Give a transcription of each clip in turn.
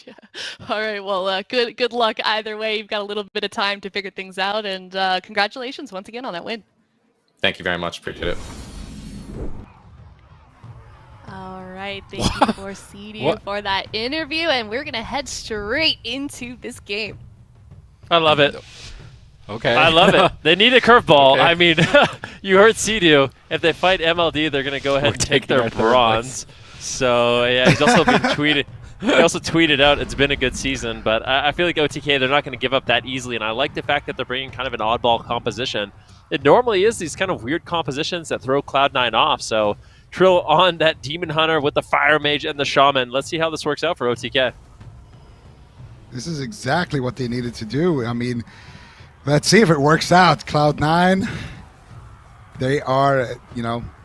Yeah. All right. Well, good luck either way. You've got a little bit of time to figure things out, and congratulations once again on that win. Thank you very much. Appreciate it. All right. Thank you for CDU for that interview, and we're gonna head straight into this game. I love it. Okay. I love it. They need a curveball. Okay. I mean, you heard CDU. If they fight MLD, they're going to go ahead and take their bronze. So, yeah, he's also been tweeted. He also tweeted out it's been a good season, but I feel like OTK, they're not going to give up that easily, and I like the fact that they're bringing kind of an oddball composition. It normally is these kind of weird compositions that throw Cloud9 off, so Trill on that Demon Hunter with the Fire Mage and the Shaman. Let's see how this works out for OTK. This is exactly what they needed to do. I mean, let's see if it works out. Cloud9, they are,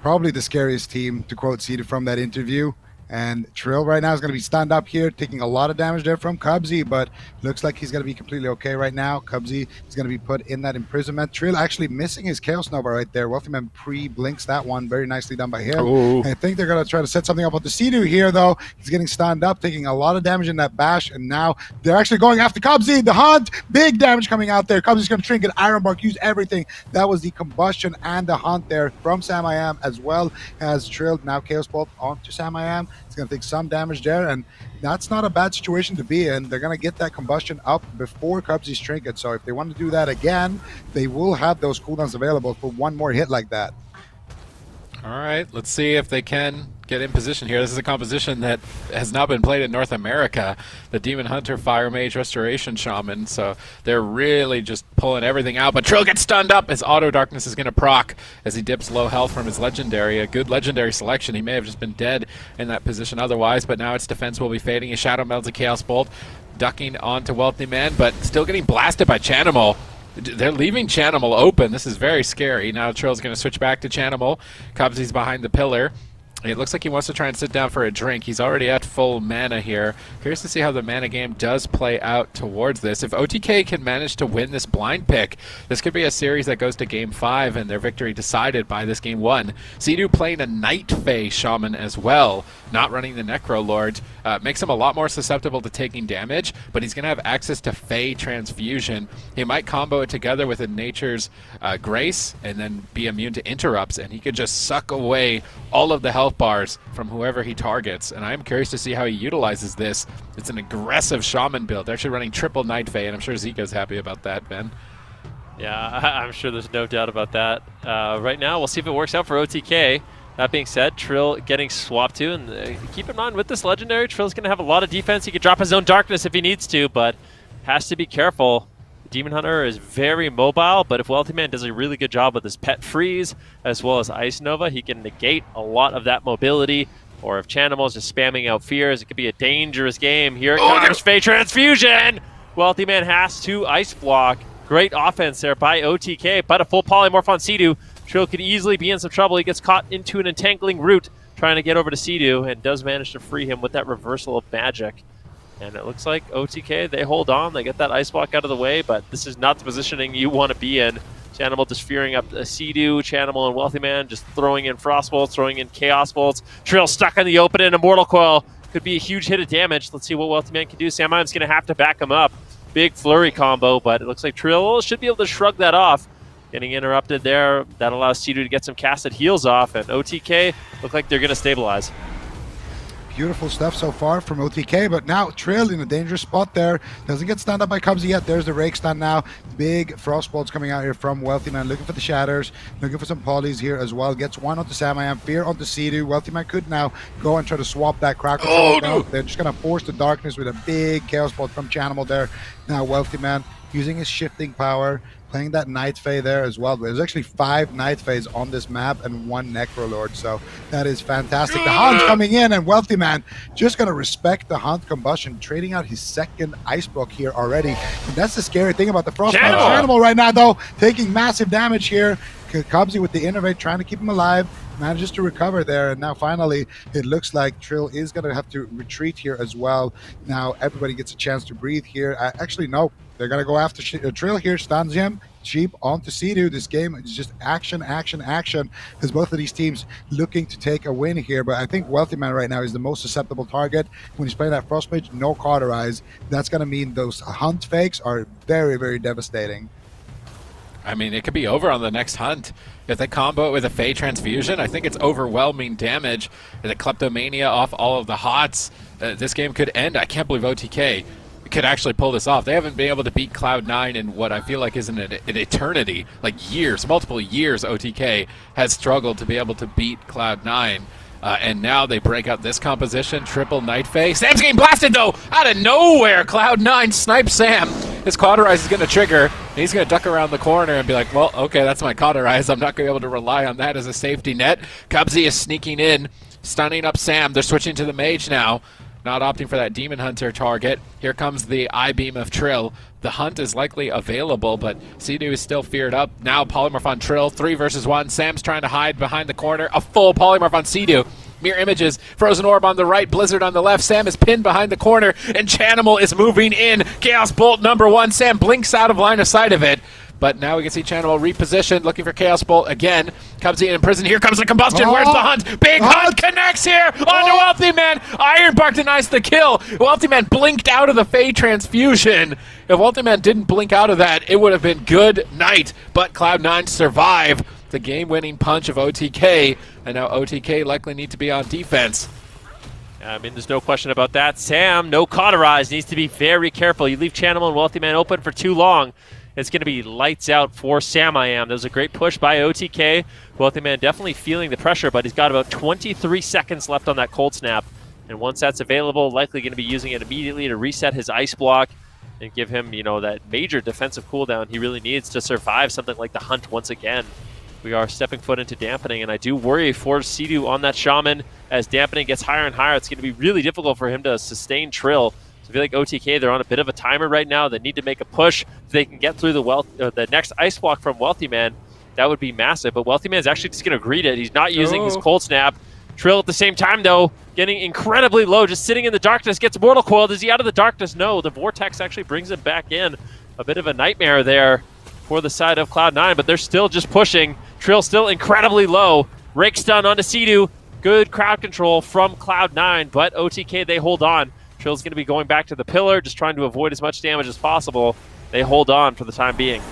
probably the scariest team, to quote Cedar from that interview. And Trill right now is going to be stand up here, taking a lot of damage there from Cubsy, but looks like he's going to be completely okay right now. Cubsy is going to be put in that imprisonment. Trill actually missing his Chaos Nova right there. Wealthyman pre-blinks that one. Very nicely done by him. Ooh. I think they're going to try to set something up with the Sea-Doo here, though. He's getting stand up, taking a lot of damage in that bash, and now they're actually going after Cubsy. The hunt, big damage coming out there. Cubsy's going to trinket, Iron Bark, use everything. That was the combustion and the hunt there from Samiam, as well as Trill. Now Chaos Bolt onto Samiam. It's going to take some damage there, and that's not a bad situation to be in. They're going to get that combustion up before Cubsy's trinket, so if they want to do that again, they will have those cooldowns available for one more hit like that. All right, let's see if they can get in position here. This is a composition that has not been played in North America. The Demon Hunter, Fire Mage, Restoration Shaman. So they're really just pulling everything out. But Trill gets stunned up. His Auto Darkness is going to proc as he dips low health from his Legendary. A good Legendary selection. He may have just been dead in that position otherwise, but now its defense will be fading. His Shadow melds a Chaos Bolt, ducking onto Wealthy Man, but still getting blasted by Chanimal. They're leaving Chanimal open. This is very scary. Now Trill's going to switch back to Chanimal. Cubsy's behind the pillar. It looks like he wants to try and sit down for a drink. He's already at full mana here. Curious to see how the mana game does play out towards this. If OTK can manage to win this blind pick, this could be a series that goes to Game 5 and their victory decided by this Game 1. Sea-Doo playing a Night Fae Shaman as well, not running the Necro Lord. Makes him a lot more susceptible to taking damage, but he's going to have access to Fae Transfusion. He might combo it together with a Nature's Grace and then be immune to interrupts, and he could just suck away all of the health bars from whoever he targets, and I'm curious to see how he utilizes this. It's an aggressive Shaman build. They're actually running triple Night Fae, and I'm sure Zika's happy about that, Ben. Yeah, I'm sure there's no doubt about that. Right now, we'll see if it works out for OTK. That being said, Trill getting swapped to, and keep in mind with this Legendary, Trill's going to have a lot of defense. He could drop his own Darkness if he needs to, but has to be careful. Demon Hunter is very mobile, but if Wealthy Man does a really good job with his Pet Freeze as well as Ice Nova, he can negate a lot of that mobility. Or if Chanimal is just spamming out Fears, it could be a dangerous game. Here it comes, Fae Transfusion! Wealthy Man has to Ice Block. Great offense there by OTK, but a full Polymorph on Sea-Doo. Trill could easily be in some trouble. He gets caught into an entangling root trying to get over to Sea-Doo and does manage to free him with that reversal of magic. And it looks like OTK, they hold on. They get that Ice Block out of the way, but this is not the positioning you want to be in. Chanimal just fearing up a Sea-Doo, Chanimal and Wealthy Man just throwing in Frost Bolts, throwing in Chaos Bolts. Trill stuck in the open and Immortal Coil. Could be a huge hit of damage. Let's see what Wealthy Man can do. Samiam's going to have to back him up. Big flurry combo, but it looks like Trill should be able to shrug that off. Getting interrupted there. That allows Sea-Doo to get some casted heals off, and OTK look like they're going to stabilize. Beautiful stuff so far from OTK, but now Trill in a dangerous spot there. Doesn't get stunned up by Cubsy yet. There's the Rake stun now. Big Frost Bolts coming out here from Wealthy Man, looking for the Shatters, looking for some polys here as well. Gets one onto Samiam, Fear onto Sea-Doo. Wealthy Man could now go and try to swap that Crackle. Oh, no. They're just going to force the Darkness with a big Chaos Bolt from Chanimal there. Now Wealthy Man using his shifting power, playing that Night Fae there as well. There's actually 5 Night Faes on this map and 1 Necrolord, so that is fantastic. The Hunt's coming in, and Wealthy Man just going to respect the Hunt Combustion, trading out his second Ice Block here already. And that's the scary thing about the Frostbite Animal right now, though, taking massive damage here. Cubsy with the Innovate, trying to keep him alive. manages to recover there, and now finally it looks like Trill is going to have to retreat here as well. Now everybody gets a chance to breathe here. Actually, no, they're going to go after Trill here, stuns him. Cheap onto Sea-Doo. This game is just action, action, action, as both of these teams looking to take a win here. But I think Wealthy Man right now is the most susceptible target. When he's playing that Frost Mage, no Cauterize. That's going to mean those hunt fakes are very, very devastating. I mean, it could be over on the next hunt. If they combo it with a Fey Transfusion, I think it's overwhelming damage. The Kleptomania off all of the HOTS. This game could end. I can't believe OTK could actually pull this off. They haven't been able to beat Cloud9 in what I feel like is an eternity, like years, multiple years. OTK has struggled to be able to beat Cloud9. And now they break out this composition, triple Night Fae. Sam's getting blasted, though, out of nowhere. Cloud9 snipes Sam. His Cauterize is going to trigger. And he's going to duck around the corner and be like, well, okay, that's my Cauterize. I'm not going to be able to rely on that as a safety net. Cubsy is sneaking in, stunning up Sam. They're switching to the Mage now, not opting for that Demon Hunter target. Here comes the I-Beam of Trill. The hunt is likely available, but Sea-Doo is still feared up. Now Polymorph on Trill, 3 versus 1. Sam's trying to hide behind the corner. A full Polymorph on Sea-Doo. Mirror images, Frozen Orb on the right, Blizzard on the left. Sam is pinned behind the corner, and Chanimal is moving in. Chaos Bolt #1. Sam blinks out of line of sight of it. But now we can see Chanimal repositioned, looking for Chaos Bolt again. Cubsy in prison. Here comes the combustion. Where's the hunt? Big hunt connects here onto Wealthy Man. Ironbark denies the kill. Wealthy Man blinked out of the Fey Transfusion. If Wealthy Man didn't blink out of that, it would have been good night. But Cloud9 survive the game-winning punch of OTK, and now OTK likely need to be on defense. I mean, there's no question about that. Sam, no Cauterize, needs to be very careful. You leave Chanimal and Wealthy Man open for too long, it's going to be lights out for Sam. That was a great push by OTK. Wealthy Man definitely feeling the pressure, but he's got about 23 seconds left on that cold snap. And once that's available, likely going to be using it immediately to reset his ice block and give him, you know, that major defensive cooldown he really needs to survive something like the hunt once again. We are stepping foot into dampening, and I do worry for Sea-Doo on that Shaman. As dampening gets higher and higher, it's going to be really difficult for him to sustain Trill. So I feel like OTK, they're on a bit of a timer right now. They need to make a push. If they can get through the next ice block from Wealthy Man, that would be massive. But Wealthy Man is actually just going to greet it. He's not using his cold snap. Trill at the same time, though, getting incredibly low, just sitting in the darkness, gets Mortal Coiled. Is he out of the darkness? No, the Vortex actually brings him back in. A bit of a nightmare there for the side of Cloud9, but they're still just pushing. Trill still incredibly low. Rake stun onto Sea-Doo. Good crowd control from Cloud9, but OTK, they hold on. Trill's going to be going back to the pillar, just trying to avoid as much damage as possible. They hold on for the time being.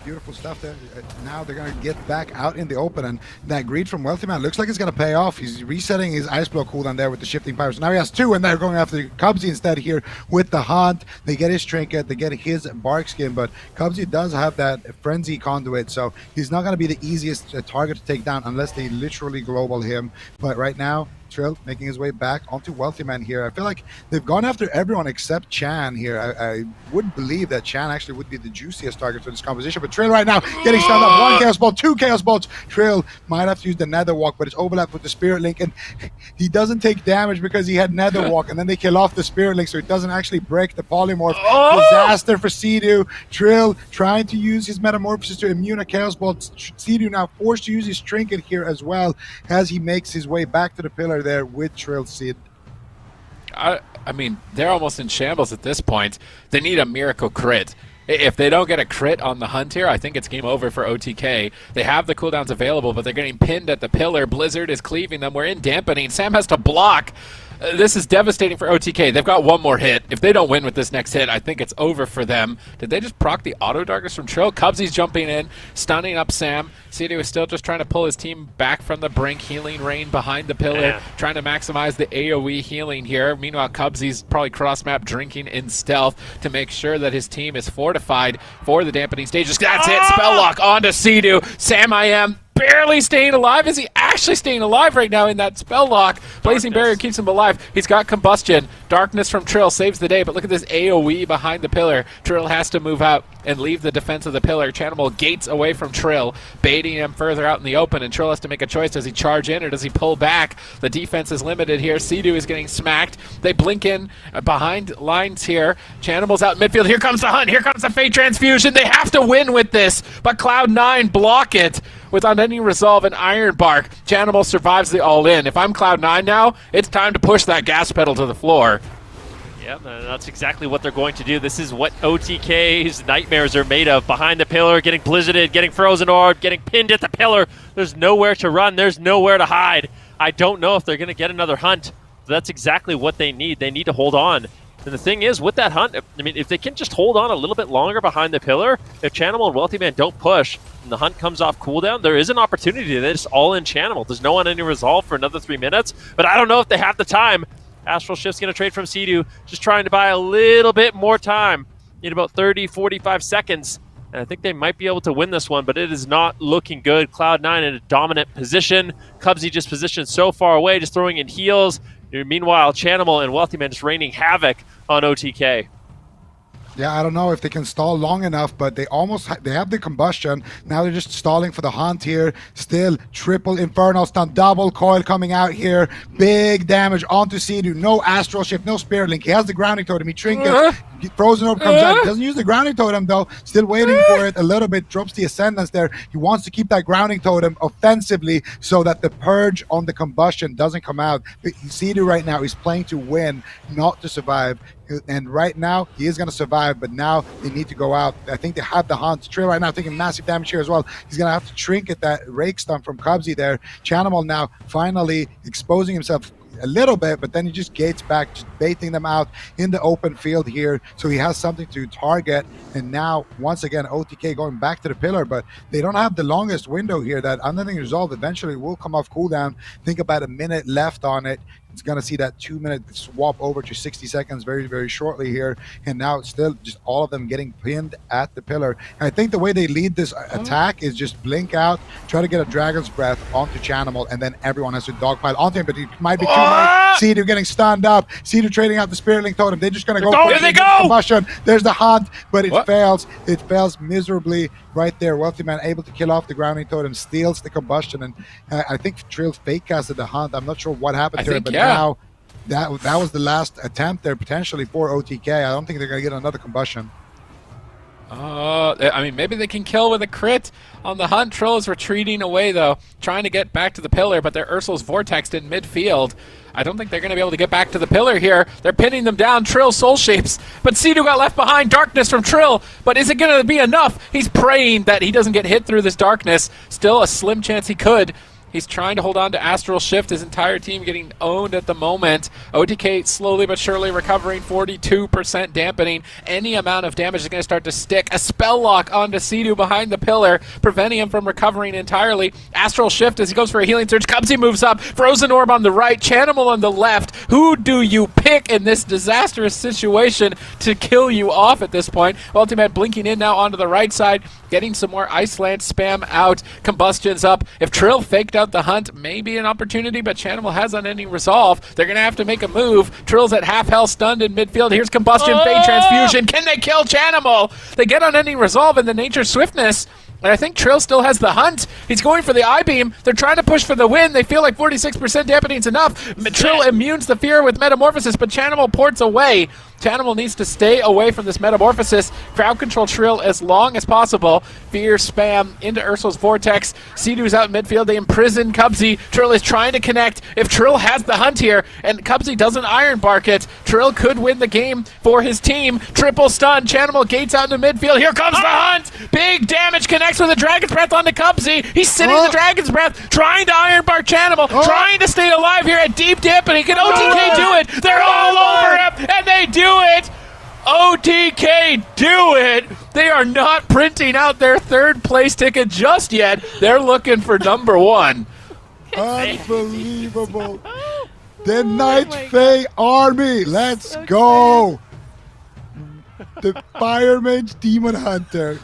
Beautiful stuff there. Now they're going to get back out in the open, and that greed from Wealthy Man looks like it's going to pay off. He's resetting his Ice Blow cooldown there with the Shifting Pyro. So now he has 2, and they're going after Cubsy instead here with the Hunt. They get his Trinket, they get his Bark Skin, but Cubsy does have that Frenzy Conduit, so he's not going to be the easiest target to take down unless they literally global him. But right now, Trill making his way back onto Wealthy Man here. I feel like they've gone after everyone except Chan here. I wouldn't believe that Chan actually would be the juiciest target for this composition, but Trill right now getting stunned up. 1 Chaos Bolt, 2 Chaos Bolts. Trill might have to use the Nether Walk, but it's overlapped with the Spirit Link, and he doesn't take damage because he had Nether Walk, and then they kill off the Spirit Link, so it doesn't actually break the Polymorph. Disaster for Sea-Doo. Trill trying to use his Metamorphosis to immune a Chaos Bolt. Sea-Doo now forced to use his Trinket here as well as he makes his way back to the pillar there with Trill Seed. I mean, they're almost in shambles at this point. They need a miracle crit. If they don't get a crit on the hunt here, I think it's game over for OTK. They have the cooldowns available, but they're getting pinned at the pillar. Blizzard is cleaving them. We're in dampening. Sam has to block. This is devastating for OTK. They've got one more hit. If they don't win with this next hit, I think it's over for them. Did they just proc the auto darkness from Trill? Cubsy's jumping in, stunning up Sam. Sea-Doo is still just trying to pull his team back from the brink. Healing Rain behind the pillar, trying to maximize the AoE healing here. Meanwhile, Cubsy's probably cross-map drinking in stealth to make sure that his team is fortified for the dampening stages. That's it. Spell lock onto Sea-Doo. Sam barely staying alive. Is he actually staying alive right now in that spell lock? Blazing Barrier keeps him alive. He's got combustion. Darkness from Trill saves the day, but look at this AoE behind the pillar. Trill has to move out and leave the defense of the pillar. Chanimal gates away from Trill, baiting him further out in the open, and Trill has to make a choice. Does he charge in or does he pull back? The defense is limited here. Sea-Doo is getting smacked. They blink in behind lines here. Chanimal's out in midfield. Here comes the hunt. Here comes the Fate Transfusion. They have to win with this, but Cloud9 block it. without any resolve and Iron Bark. Chanimal survives the all-in. If I'm Cloud9 now, it's time to push that gas pedal to the floor. Yep, and that's exactly what they're going to do. This is what OTK's nightmares are made of. Behind the pillar, getting blizzarded, getting frozen orb, getting pinned at the pillar. There's nowhere to run. There's nowhere to hide. I don't know if they're going to get another hunt. That's exactly what they need. They need to hold on. And the thing is, with that hunt, I mean, if they can just hold on a little bit longer behind the pillar, if Chanimal and Wealthy Man don't push, and the hunt comes off cooldown, there is an opportunity. They just all in Chanimal. There's no one any resolve for another 3 minutes, but I don't know if they have the time. Astral Shift's going to trade from Sea-Doo, just trying to buy a little bit more time. Need about 30, 45 seconds, and I think they might be able to win this one, but it is not looking good. Cloud9 in a dominant position. Cubsy just positioned so far away, just throwing in heals. Meanwhile, Chanimal and Wealthy Man just raining havoc on OTK. Yeah, I don't know if they can stall long enough, but they almost they have the combustion. Now they're just stalling for the hunt here. Still triple Infernal Stun, double coil coming out here. Big damage onto Sea-Doo. No Astral Shift, no Spirit Link. He has the grounding totem. He trinkets. Frozen Orb comes out. He doesn't use the grounding totem though. Still waiting for it a little bit. Drops the Ascendance there. He wants to keep that grounding totem offensively so that the purge on the combustion doesn't come out. Sea-Doo right now is playing to win, not to survive. And right now, he is going to survive, but now they need to go out. I think they have the hunt. Trill right now taking massive damage here as well. He's going to have to trinket that rake stun from Cubsy there. Chanimal now finally exposing himself a little bit, but then he just gates back, just baiting them out in the open field here, so he has something to target. And now once again OTK going back to the pillar, but they don't have the longest window here. That Unending Resolve eventually will come off cooldown. Think about a minute left on it. It's going to see that 2-minute swap over to 60 seconds very, very shortly here. And now it's still just all of them getting pinned at the pillar. And I think the way they lead this attack is just blink out, try to get a Dragon's Breath onto Chanimal, and then everyone has to dogpile onto him, but it might be too much. Sea-Doo getting stunned up. Sea-Doo trading out the Spirit Link Totem. They're just going to go for There they go! combustion. There's the hunt, but it fails. It fails miserably right there. Wealthy Man able to kill off the grounding totem, steals the combustion, and I think Trill fake casted the hunt. I'm not sure what happened to it, but now that was the last attempt there potentially for OTK. I don't think they're going to get another combustion. I mean, maybe they can kill with a crit on the hunt. Trill is retreating away, though, trying to get back to the pillar, but they're Ursul's vortexed in midfield. I don't think they're going to be able to get back to the pillar here. They're pinning them down. Trill soul shapes, but Sea-Doo got left behind. Darkness from Trill, but is it going to be enough? He's praying that he doesn't get hit through this darkness. Still a slim chance he could. He's trying to hold on to Astral Shift. His entire team getting owned at the moment. OTK slowly but surely recovering, 42% dampening. Any amount of damage is going to start to stick. A spell lock onto Sea-Doo behind the pillar, preventing him from recovering entirely. Astral Shift as he goes for a healing surge. Cubsy moves up. Frozen Orb on the right. Chanimal on the left. Who do you pick in this disastrous situation to kill you off at this point? Ultimate blinking in now onto the right side, getting some more Iceland spam out. Combustion's up. If Trill faked out the hunt, maybe an opportunity, but Chanimal has Unending Resolve. They're going to have to make a move. Trill's at half health, stunned in midfield. Here's Combustion, Fade Transfusion. Can they kill Chanimal? They get Unending Resolve in the Nature's Swiftness, and I think Trill still has the hunt. He's going for the I-Beam. They're trying to push for the win. They feel like 46% dampening is enough. Trill immunes the fear with Metamorphosis, but Chanimal ports away. Chanimal needs to stay away from this Metamorphosis. Crowd control Trill as long as possible. Fear spam into Ursul's Vortex. Sea-Doo's out in midfield. They imprison Cubsy. Trill is trying to connect. If Trill has the hunt here and Cubsy doesn't Iron Bark it, Trill could win the game for his team. Triple stun. Chanimal gates out into midfield. Here comes the hunt. Big damage connects with a Dragon's Breath onto Cubsy. He's sitting in the Dragon's Breath, trying to Iron Bark Chanimal, trying to stay alive here at deep dampening. Can OTK do it? They're all over him, and they do it. OTK do it. They are not printing out their third place ticket just yet. They're looking for number one. Unbelievable. The Night Fae Army. Let's go. The Fire Mage Demon Hunter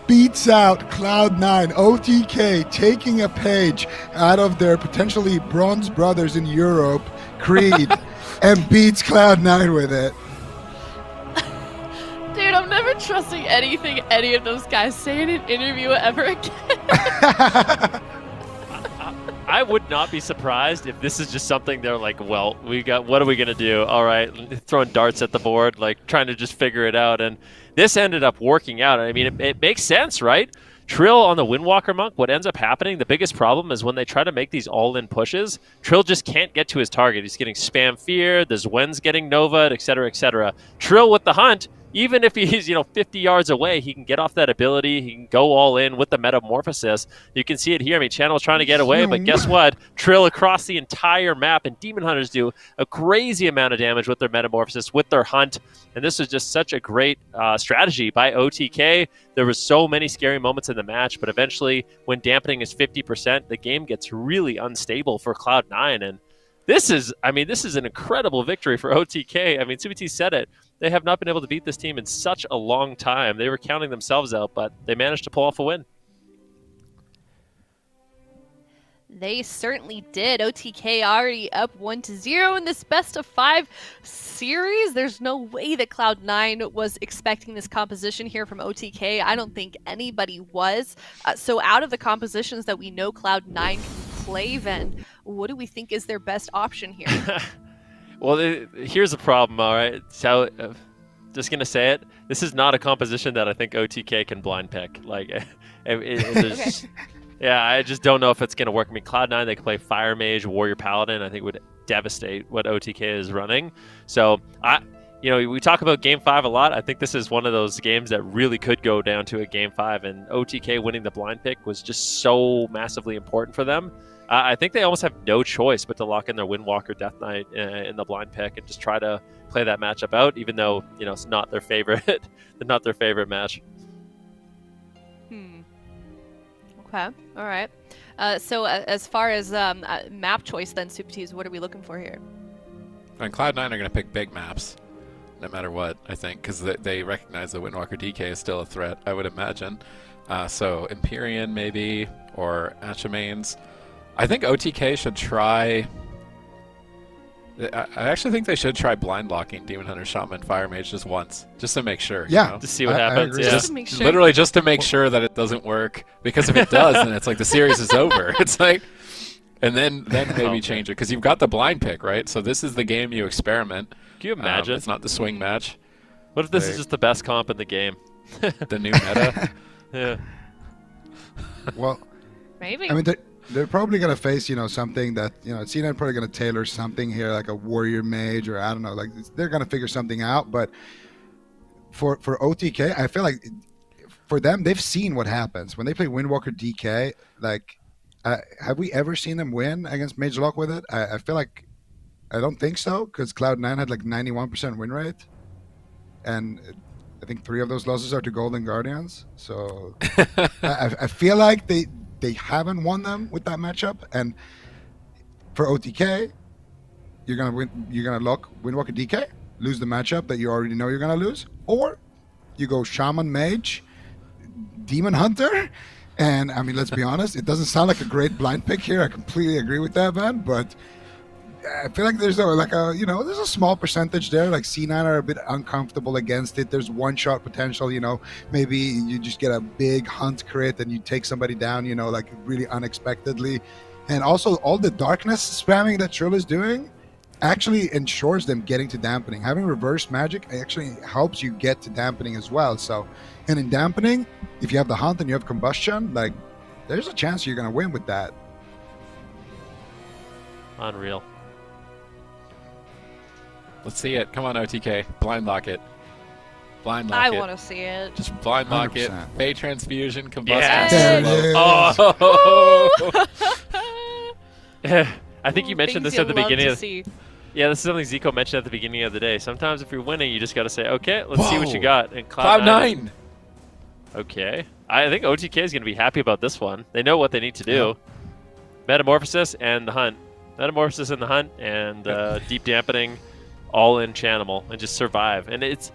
beats out Cloud9. OTK taking a page out of their potentially bronze brothers in Europe, Creed, and beats Cloud9 with it. Dude, I'm never trusting anything any of those guys say in an interview ever again. I would not be surprised if this is just something they're like, well, what are we going to do? All right, throwing darts at the board, like trying to just figure it out. And this ended up working out. I mean, it makes sense, right? Trill on the Windwalker Monk, what ends up happening, the biggest problem is when they try to make these all-in pushes, Trill just can't get to his target. He's getting spam fear, the Zwen's getting Nova'd, etc., etc. Trill with the Hunt, even if he's 50 yards away, he can get off that ability. He can go all in with the Metamorphosis. You can see it here. I mean, Channel's trying to get away, but guess what? Trill across the entire map, and Demon Hunters do a crazy amount of damage with their Metamorphosis, with their Hunt. And this was just such a great strategy by OTK. There was so many scary moments in the match, but eventually, when dampening is 50%, the game gets really unstable for Cloud9. And this is an incredible victory for OTK. I mean, Subiti said it. They have not been able to beat this team in such a long time. They were counting themselves out, but they managed to pull off a win. They certainly did. OTK already up 1-0 in this best of 5 series. There's no way that Cloud9 was expecting this composition here from OTK. I don't think anybody was. So out of the compositions that we know Cloud9 can play, then what do we think is their best option here? Well, here's the problem, all right? So, just going to say it. This is not a composition that I think OTK can blind pick. Like, Okay. Yeah, I just don't know if it's going to work. I mean, Cloud9, they can play Fire Mage, Warrior Paladin. I think would devastate what OTK is running. So, we talk about Game 5 a lot. I think this is one of those games that really could go down to a Game 5, and OTK winning the blind pick was just so massively important for them. I think they almost have no choice but to lock in their Windwalker Death Knight in the blind pick and just try to play that matchup out, even though it's not their favorite, not their favorite match. Okay, all right. So as far as map choice, then Subtis, what are we looking for here? And Cloud9 are going to pick big maps, no matter what, I think, because they recognize that Windwalker DK is still a threat, I would imagine. So Empyrean maybe, or Ashamanes. I think OTK should try... I actually think they should try blind locking Demon Hunter, Shaman, Fire Mage just once, just to make sure. Yeah. To see what happens. agree. Yeah. Just to make sure. Literally just to make sure that it doesn't work, because if it does, then it's like the series is over. It's like, and then maybe change it, because you've got the blind pick, right? So this is the game you experiment. Can you imagine? It's not the swing match. What if this is just the best comp in the game? The new meta. Yeah. Well, Maybe. I mean, they're probably going to face, something that, C9 probably going to tailor something here, like a Warrior Mage, or I don't know, like they're going to figure something out. But for OTK, I feel like for them, they've seen what happens when they play Windwalker DK. Like, have we ever seen them win against Mage Lock with it? I feel like I don't think so, because Cloud9 had like 91% win rate, and I think 3 of those losses are to Golden Guardians. So I feel like they haven't won them with that matchup. And for OTK, you're gonna lock Windwalker DK, lose the matchup that you already know you're gonna lose, or you go Shaman Mage, Demon Hunter. And I mean, let's be honest, it doesn't sound like a great blind pick here. I completely agree with that, man. But I feel like there's there's a small percentage there. Like C9 are a bit uncomfortable against it. There's one-shot potential. Maybe you just get a big hunt crit and you take somebody down. Like really unexpectedly. And also, all the darkness spamming that Trill is doing actually ensures them getting to dampening. Having reverse magic actually helps you get to dampening as well. So, and in dampening, if you have the hunt and you have combustion, like there's a chance you're gonna win with that. Unreal. Let's see it. Come on, OTK. Blind lock it. Blind lock I it. want to see it. Just blind lock it. 100%. Fey Transfusion, Combustion. Yes. There it is. Oh! I think you mentioned Things this at the you'll love beginning to of... see. Yeah, this is something Zico mentioned at the beginning of the day. Sometimes if you're winning, you just got to say, okay, let's see what you Whoa. got. And Cloud9. Okay. I think OTK is going to be happy about this one. They know what they need to do. Metamorphosis and the Hunt. Metamorphosis and the Hunt, and Deep Dampening, all in Chanimal, and just survive. And it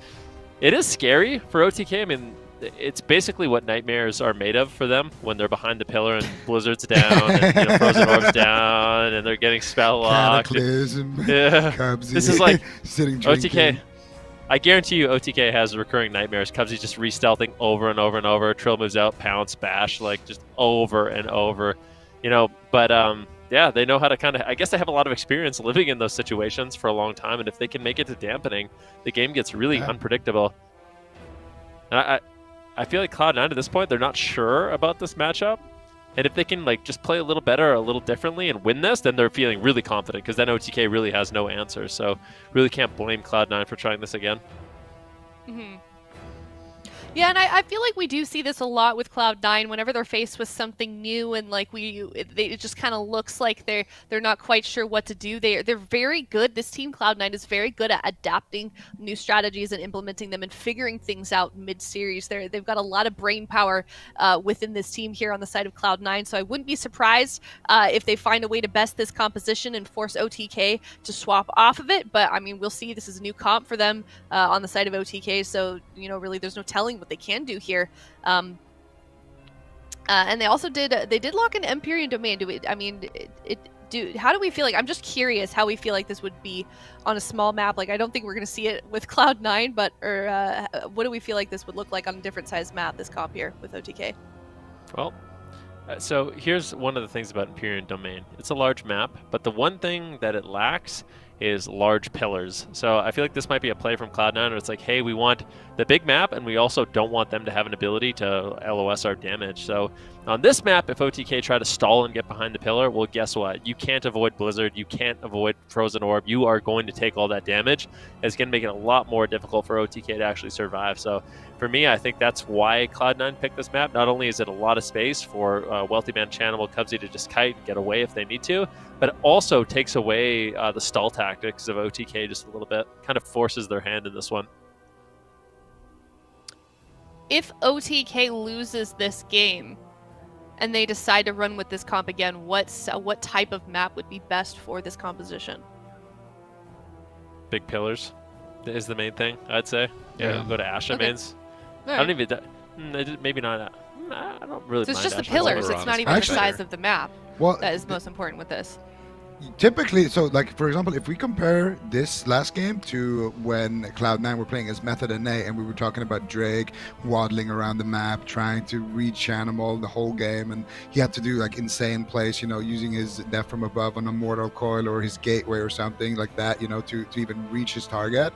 is scary for OTK. I mean, it's basically what nightmares are made of for them when they're behind the pillar and blizzard's down and frozen orbs down and they're getting spell locked. Cataclysm. Yeah. Cubsy. This is like sitting OTK. drinking. I guarantee you OTK has recurring nightmares. Cubsy's just re-stealthing over and over and over. Trill moves out, pounce, bash, like just over and over. But yeah, they know how to kind of, I guess they have a lot of experience living in those situations for a long time, and if they can make it to dampening, the game gets really unpredictable. And I feel like Cloud9 at this point, they're not sure about this matchup. And if they can like just play a little better, a little differently, and win this, then they're feeling really confident, because then OTK really has no answer. So really can't blame Cloud9 for trying this again. Mm-hmm. Yeah, and I feel like we do see this a lot with Cloud9 whenever they're faced with something new, and like it just kind of looks like they're not quite sure what to do. They're very good. This team Cloud9 is very good at adapting new strategies and implementing them and figuring things out mid-series. They've got a lot of brain power within this team here on the side of Cloud9. So I wouldn't be surprised if they find a way to best this composition and force OTK to swap off of it. But I mean, we'll see. This is a new comp for them on the side of OTK. So really, there's no telling what they can do here. And they also did lock in Empyrean Domain. How do we feel like, I'm just curious how we feel like this would be on a small map. Like, I don't think we're going to see it with Cloud9, but what do we feel like this would look like on a different size map, this comp here with OTK? Well, so here's one of the things about Empyrean Domain. It's a large map, but the one thing that it lacks is large pillars. So I feel like this might be a play from Cloud9 where it's like, hey, we want the big map, and we also don't want them to have an ability to LOS our damage. So on this map, if OTK try to stall and get behind the pillar, well, guess what? You can't avoid Blizzard. You can't avoid Frozen Orb. You are going to take all that damage. It's going to make it a lot more difficult for OTK to actually survive. So for me, I think that's why Cloud9 picked this map. Not only is it a lot of space for Wealthy Man, Chanimal, Cubsy to just kite and get away if they need to, but it also takes away the stall tactics of OTK just a little bit. Kind of forces their hand in this one. If OTK loses this game and they decide to run with this comp again, what type of map would be best for this composition? Big pillars is the main thing, I'd say. Yeah, go to Asha Okay. mains. Right. I don't even... Maybe not... I don't really So it's mind just the Asha pillars. mains. It's not even Actually- the size of the map Well, that is most important with this. typically, so like for example, if we compare this last game to when Cloud9 were playing as Method and A, and we were talking about Drake waddling around the map, trying to reach Animal the whole game, and he had to do like insane plays, using his Death from Above on a Mortal Coil or his Gateway or something like that, to even reach his target.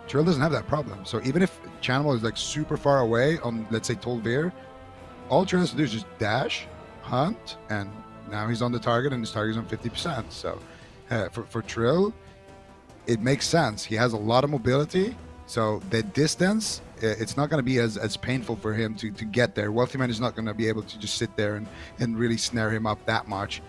Trill doesn't have that problem. So even if Chanimal is like super far away on, let's say, Tol'Vir, all Trill has to do is just dash, hunt, and now he's on the target, and his target's on 50%. So for Trill, it makes sense. He has a lot of mobility, so the distance, it's not going to be as painful for him to get there. Wealthy Man is not going to be able to just sit there and really snare him up that much.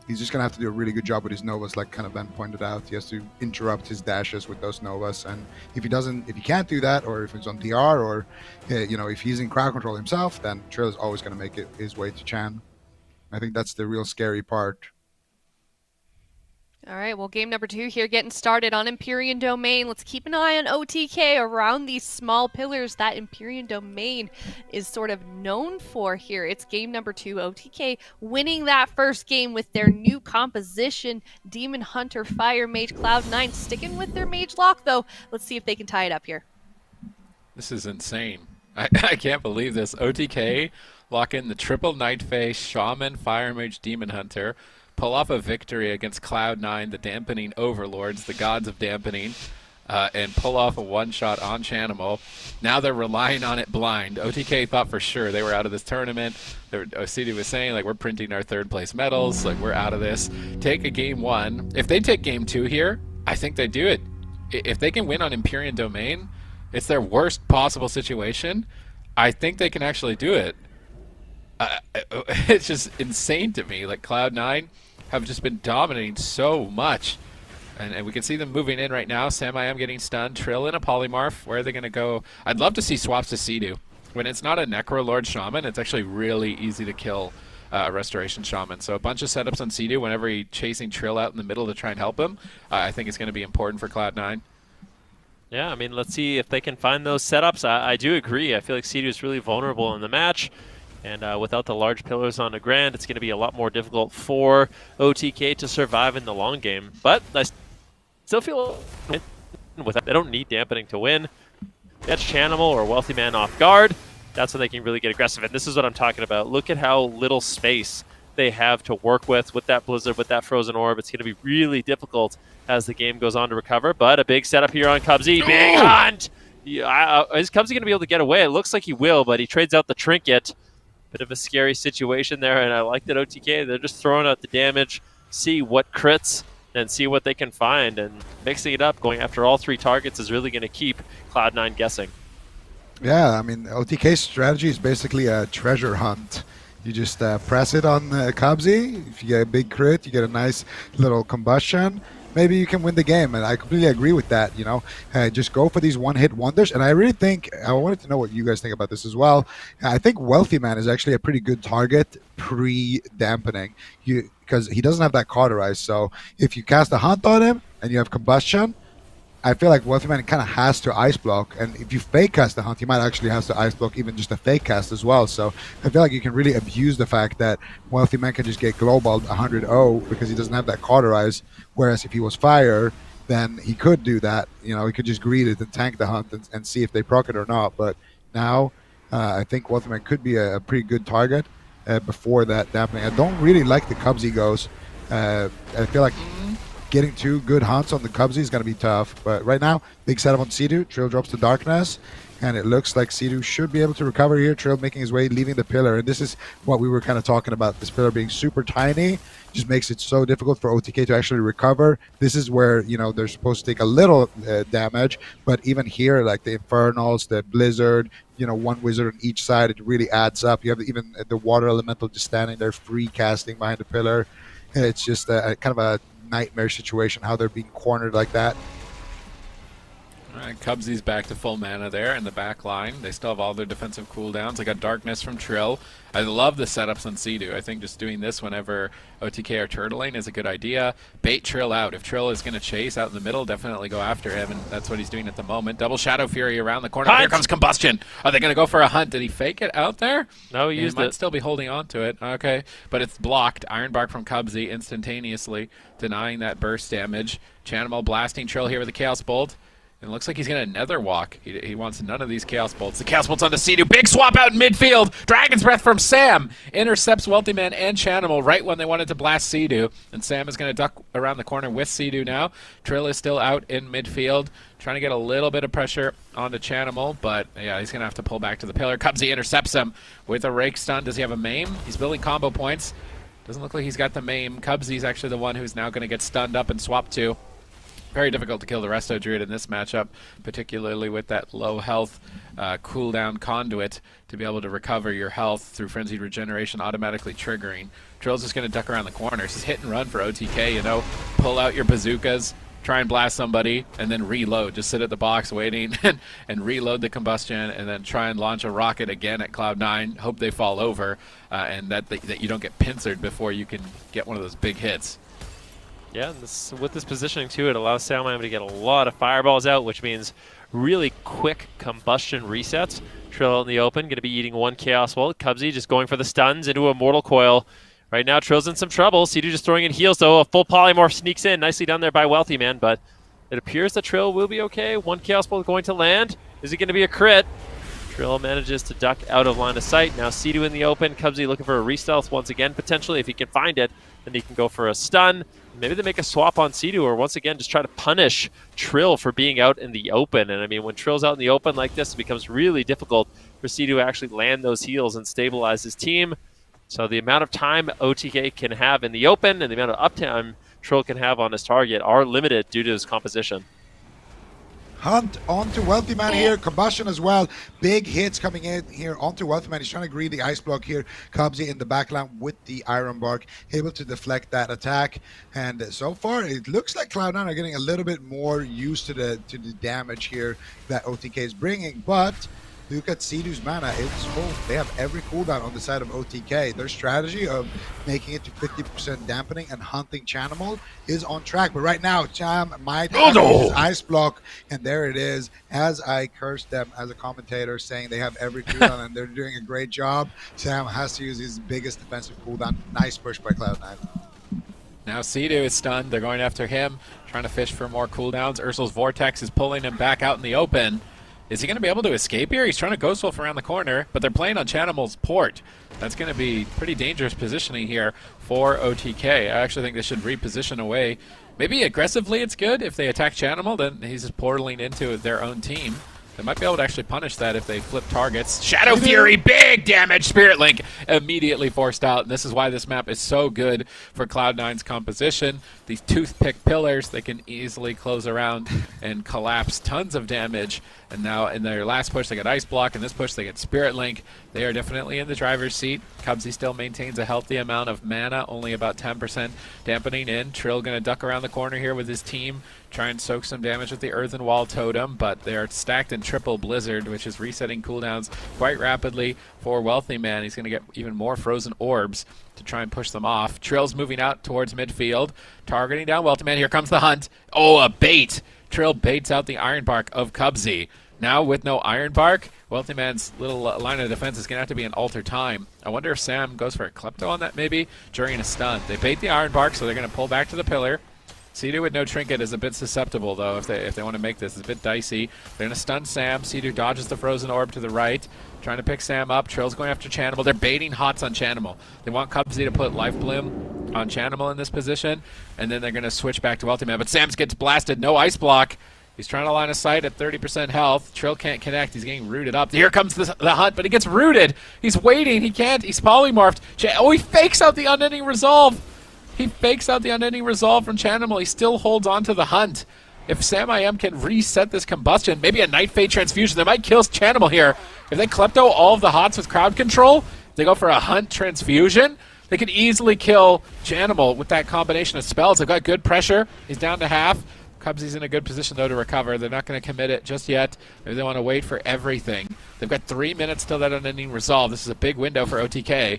He's just going to have to do a really good job with his Novas, like kind of Ben pointed out. He has to interrupt his dashes with those Novas, and if he can't do that, or if it's on DR, or if he's in crowd control himself, then Trill is always going to make it his way to Chan. I think that's the real scary part. All right, well, game number 2 here getting started on Empyrean Domain. Let's keep an eye on OTK around these small pillars that Empyrean Domain is sort of known for here. It's game number 2, OTK winning that first game with their new composition, Demon Hunter, Fire Mage, Cloud9 sticking with their Mage Lock, though. Let's see if they can tie it up here. This is insane. I can't believe this. OTK lock in the triple Night Fae, Shaman, Fire Mage, Demon Hunter, pull off a victory against Cloud9, the dampening overlords, the gods of dampening, and pull off a one-shot on Chanimal. Now they're relying on it blind. OTK thought for sure they were out of this tournament. OCD was saying, like, we're printing our third-place medals, like, we're out of this. Take a game 1. If they take game 2 here, I think they do it. If they can win on Empyrean Domain, it's their worst possible situation. I think they can actually do it. It's just insane to me. Like, Cloud9 have just been dominating so much. And we can see them moving in right now. Samiam getting stunned. Trill in a Polymorph. Where are they going to go? I'd love to see swaps to Sea-Doo. When it's not a Necrolord Shaman, it's actually really easy to kill a Restoration Shaman. So a bunch of setups on Sea-Doo whenever he's chasing Trill out in the middle to try and help him. I think it's going to be important for Cloud9. Yeah, I mean, let's see if they can find those setups. I do agree. I feel like Sea-Doo is really vulnerable in the match. And without the large pillars on the Grand, it's going to be a lot more difficult for OTK to survive in the long game. But I still feel they don't need dampening to win. That's Chanimal or Wealthy Man off guard. That's when they can really get aggressive. And this is what I'm talking about. Look at how little space they have to work with that Blizzard, with that Frozen Orb. It's going to be really difficult as the game goes on to recover. But a big setup here on Cubsy. Big hunt! Is Cubsy going to be able to get away? It looks like he will, but he trades out the trinket. Bit of a scary situation there, and I like that OTK, they're just throwing out the damage, see what crits, and see what they can find, and mixing it up, going after all 3 targets is really going to keep Cloud9 guessing. Yeah, I mean, OTK's strategy is basically a treasure hunt. You just press it on Cubsy. If you get a big crit, you get a nice little combustion. Maybe you can win the game, and I completely agree with that. You know, just go for these one-hit wonders. And I really think I wanted to know what you guys think about this as well. I think Wealthy Man is actually a pretty good target pre-dampening, because he doesn't have that cauterize. So if you cast a hunt on him and you have combustion, I feel like Wealthy Man kind of has to ice block, and if you fake cast the hunt, he might actually have to ice block even just a fake cast as well. So I feel like you can really abuse the fact that Wealthy Man can just get global 100-0 because he doesn't have that cauterize. Whereas if he was fire, then he could do that. You know, he could just greed it and tank the hunt and see if they proc it or not. But now I think Wealthy Man could be a pretty good target before that dampening. I don't really like the Cubsy goes. I feel like getting 2 good hunts on the Cubsy is going to be tough. But right now, big setup on Sea-Doo. Trill drops to Darkness. And it looks like Sea-Doo should be able to recover here. Trill making his way, leaving the pillar. And this is what we were kind of talking about. This pillar being super tiny just makes it so difficult for OTK to actually recover. This is where, you know, they're supposed to take a little damage. But even here, like the Infernals, the Blizzard, you know, 1 wizard on each side, it really adds up. You have even the Water Elemental just standing there free casting behind the pillar. And it's just a kind of a nightmare situation how they're being cornered like that. All right, Cubsy's back to full mana there in the back line. They still have all their defensive cooldowns. They got Darkness from Trill. I love the setups on Sea-Doo. I think just doing this whenever OTK are turtling is a good idea. Bait Trill out. If Trill is going to chase out in the middle, definitely go after him, and that's what he's doing at the moment. Double Shadow Fury around the corner. Here comes Combustion. Are they going to go for a hunt? Did he fake it out there? No, he used it. Might still be holding on to it. Okay, but it's blocked. Iron Bark from Cubsy instantaneously denying that burst damage. Chanimal blasting Trill here with the Chaos Bolt. And it looks like he's going to Nether Walk. He wants none of these Chaos Bolts. The Chaos Bolt's on the Sea-Doo. Big swap out in midfield. Dragon's Breath from Sam. Intercepts Wealthy Man and Chanimal right when they wanted to blast Sea-Doo. And Sam is going to duck around the corner with Sea-Doo now. Trill is still out in midfield, trying to get a little bit of pressure onto Chanimal. But, yeah, he's going to have to pull back to the pillar. Cubsy intercepts him with a Rake Stun. Does he have a maim? He's building combo points. Doesn't look like he's got the maim. Cubsy's actually the one who's now going to get stunned up and swapped to. Very difficult to kill the Resto Druid in this matchup, particularly with that low health cooldown conduit to be able to recover your health through Frenzied Regeneration automatically triggering. Trill's just going to duck around the corners. Just hit and run for OTK, you know. Pull out your bazookas, try and blast somebody, and then reload. Just sit at the box waiting and reload the combustion, and then try and launch a rocket again at Cloud9. Hope they fall over, and that you don't get pincered before you can get one of those big hits. Yeah, and with this positioning too, it allows Sazamizy to get a lot of fireballs out, which means really quick combustion resets. Trill in the open, going to be eating 1 Chaos Bolt. Cubsy just going for the stuns into a Mortal Coil. Right now, Trill's in some trouble. Sea-Doo just throwing in heals, though. A full Polymorph sneaks in nicely down there by Wealthy Man, but it appears that Trill will be okay. 1 Chaos Bolt going to land. Is it going to be a crit? Trill manages to duck out of line of sight. Now Sea-Doo in the open. Cubsy looking for a re-stealth once again, potentially. If he can find it, then he can go for a stun. Maybe they make a swap on Sea-Doo, or once again just try to punish Trill for being out in the open. And I mean, when Trill's out in the open like this, it becomes really difficult for Sea-Doo to actually land those heals and stabilize his team. So the amount of time OTK can have in the open and the amount of uptime Trill can have on his target are limited due to his composition. Hunt onto Wealthy Man here. Combustion as well. Big hits coming in here onto Wealthy Man. He's trying to greed the ice block here. Cubsy in the backline with the Iron Bark, able to deflect that attack. And so far, it looks like Cloud9 are getting a little bit more used to the damage here that OTK is bringing. But look at Sea-Doo's mana. It's full. They have every cooldown on the side of OTK. Their strategy of making it to 50% dampening and hunting Chanimal is on track. But right now, Cham might have his ice block, and there it is. As I cursed them as a commentator, saying they have every cooldown and they're doing a great job, Sam has to use his biggest defensive cooldown. Nice push by Cloud9. Now Sea-Doo is stunned. They're going after him, trying to fish for more cooldowns. Ursul's Vortex is pulling him back out in the open. Is he going to be able to escape here? He's trying to Ghost Wolf around the corner, but they're playing on Chanimal's port. That's going to be pretty dangerous positioning here for OTK. I actually think they should reposition away. Maybe aggressively it's good. If they attack Chanimal, then he's just portaling into their own team. They might be able to actually punish that if they flip targets. Shadow Fury, big damage! Spirit Link immediately forced out, and this is why this map is so good for Cloud9's composition. These toothpick pillars, they can easily close around and collapse tons of damage. And now in their last push, they get Ice Block. In this push, they get Spirit Link. They are definitely in the driver's seat. Cubsy still maintains a healthy amount of mana, only about 10% dampening in. Trill going to duck around the corner here with his team, try and soak some damage with the Earthen Wall Totem, but they are stacked in triple Blizzard, which is resetting cooldowns quite rapidly for Wealthy Man. He's going to get even more Frozen Orbs to try and push them off. Trill's moving out towards midfield, targeting down Wealthy Man. Here comes the hunt. Oh, a bait! Trill baits out the Iron Bark of Cubsy. Now with no Iron Bark, Wealthy Man's little line of defense is going to have to be an Alter Time. I wonder if Sam goes for a Klepto on that maybe during a stun. They bait the Iron Bark, so they're going to pull back to the pillar. Sea-Doo with no trinket is a bit susceptible, though, if they want to make this. It's a bit dicey. They're going to stun Sam. Sea-Doo dodges the Frozen Orb to the right, trying to pick Sam up. Trill's going after Chanimal. They're baiting Hots on Chanimal. They want Cubsy to put Life Bloom on Chanimal in this position, and then they're going to switch back to Wealthy Man. But Sam gets blasted. No Ice Block. He's trying to line of sight at 30% health. Trill can't connect. He's getting rooted up. Here comes the hunt, but he gets rooted. He's waiting. He can't. He's polymorphed. Oh, he fakes out the Unending Resolve. He fakes out the Unending Resolve from Chanimal. He still holds on to the hunt. If Sam can reset this combustion, maybe a Night Fate Transfusion, they might kill Chanimal here. If they Klepto all of the Hots with crowd control, they go for a Hunt Transfusion, they can easily kill Chanimal with that combination of spells. They've got good pressure. He's down to half. Cubsy's in a good position, though, to recover. They're not going to commit it just yet. Maybe they want to wait for everything. They've got 3 minutes till that Unending Resolve. This is a big window for OTK.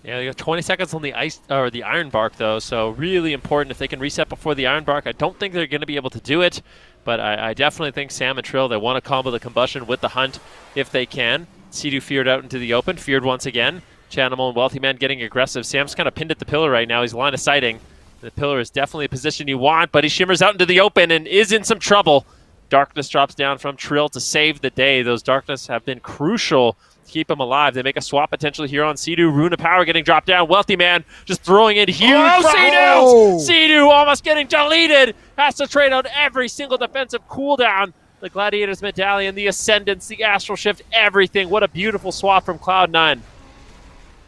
Yeah, they got 20 seconds on the the Iron Bark, though, so really important if they can reset before the Iron Bark. I don't think they're going to be able to do it, but I definitely think Sam and Trill, they want to combo the combustion with the hunt if they can. Sea-Doo feared out into the open, feared once again. Chanimal and Wealthy Man getting aggressive. Sam's kind of pinned at the pillar right now. He's line of sighting. The pillar is definitely a position you want, but he shimmers out into the open and is in some trouble. Darkness drops down from Trill to save the day. Those Darkness have been crucial to keep him alive. They make a swap potentially here on Sea-Doo. Rune of Power getting dropped down. Wealthy Man just throwing in huge. Oh! Sea-Doo! Sea-Doo almost getting deleted. Has to trade out every single defensive cooldown. The Gladiator's Medallion, the Ascendance, the Astral Shift, everything. What a beautiful swap from Cloud9.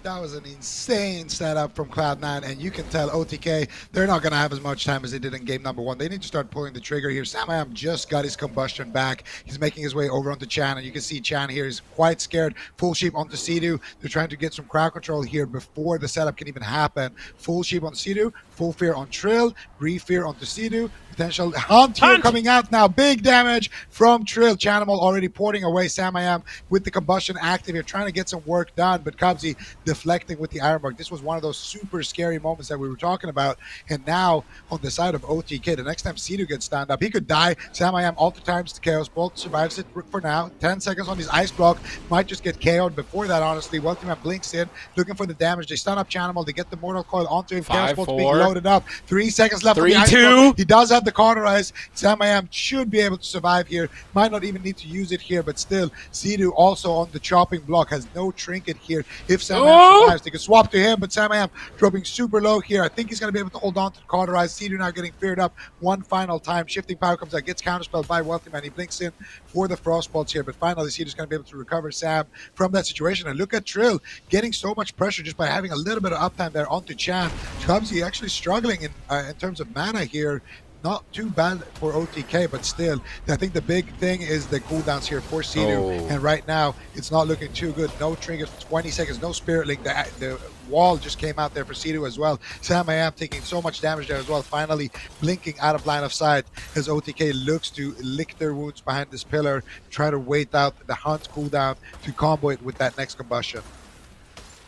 That was an insane setup from Cloud9, and you can tell OTK, they're not going to have as much time as they did in game number 1. They need to start pulling the trigger here. Samiam just got his combustion back. He's making his way over onto Chan, and you can see Chan here is quite scared. Full sheep onto Sea-Doo. They're trying to get some crowd control here before the setup can even happen. Full sheep on Sea-Doo, full fear on Trill, re-fear onto Sea-Doo. Potential hunt here coming out now. Big damage from Trill. Chanimal already porting away Samiam with the combustion active here, trying to get some work done, but Cubsy deflecting with the Iron Bark. This was one of those super scary moments that we were talking about. And now on the side of OTK, the next time Sea-Doo gets stand up, he could die. Samiam Alter Times to Chaos Bolt, survives it for now. 10 seconds on his Ice Block, might just get KO'd before that, honestly. Wealthy Man blinks in, looking for the damage. They stun up Chanimal, they get the Mortal Coil onto him. Chaos Bolt's being loaded up. 3 seconds left on the Ice Block. He does have the cauterize. Samiam should be able to survive here. Might not even need to use it here, but still, Sea-Doo also on the chopping block, has no trinket here. If Samiam survives, they can swap to him, but Samiam dropping super low here. I think he's going to be able to hold on to the cauterize. Sea-Doo now getting feared up one final time. Shifting Power comes out, gets counterspelled by Wealthy Man. He blinks in for the frost bolts here, but finally Sea-Doo's going to be able to recover Sam from that situation. And look at Trill getting so much pressure just by having a little bit of uptime there onto Chan. Cubsy actually struggling in terms of mana here. Not too bad for OTK, but still, I think the big thing is the cooldowns here for Sea-Doo. And right now, it's not looking too good. No triggers for 20 seconds, no Spirit Link. The wall just came out there for Sea-Doo as well. Samiam taking so much damage there as well, finally blinking out of line of sight as OTK looks to lick their wounds behind this pillar, try to wait out the hunt cooldown to combo it with that next combustion.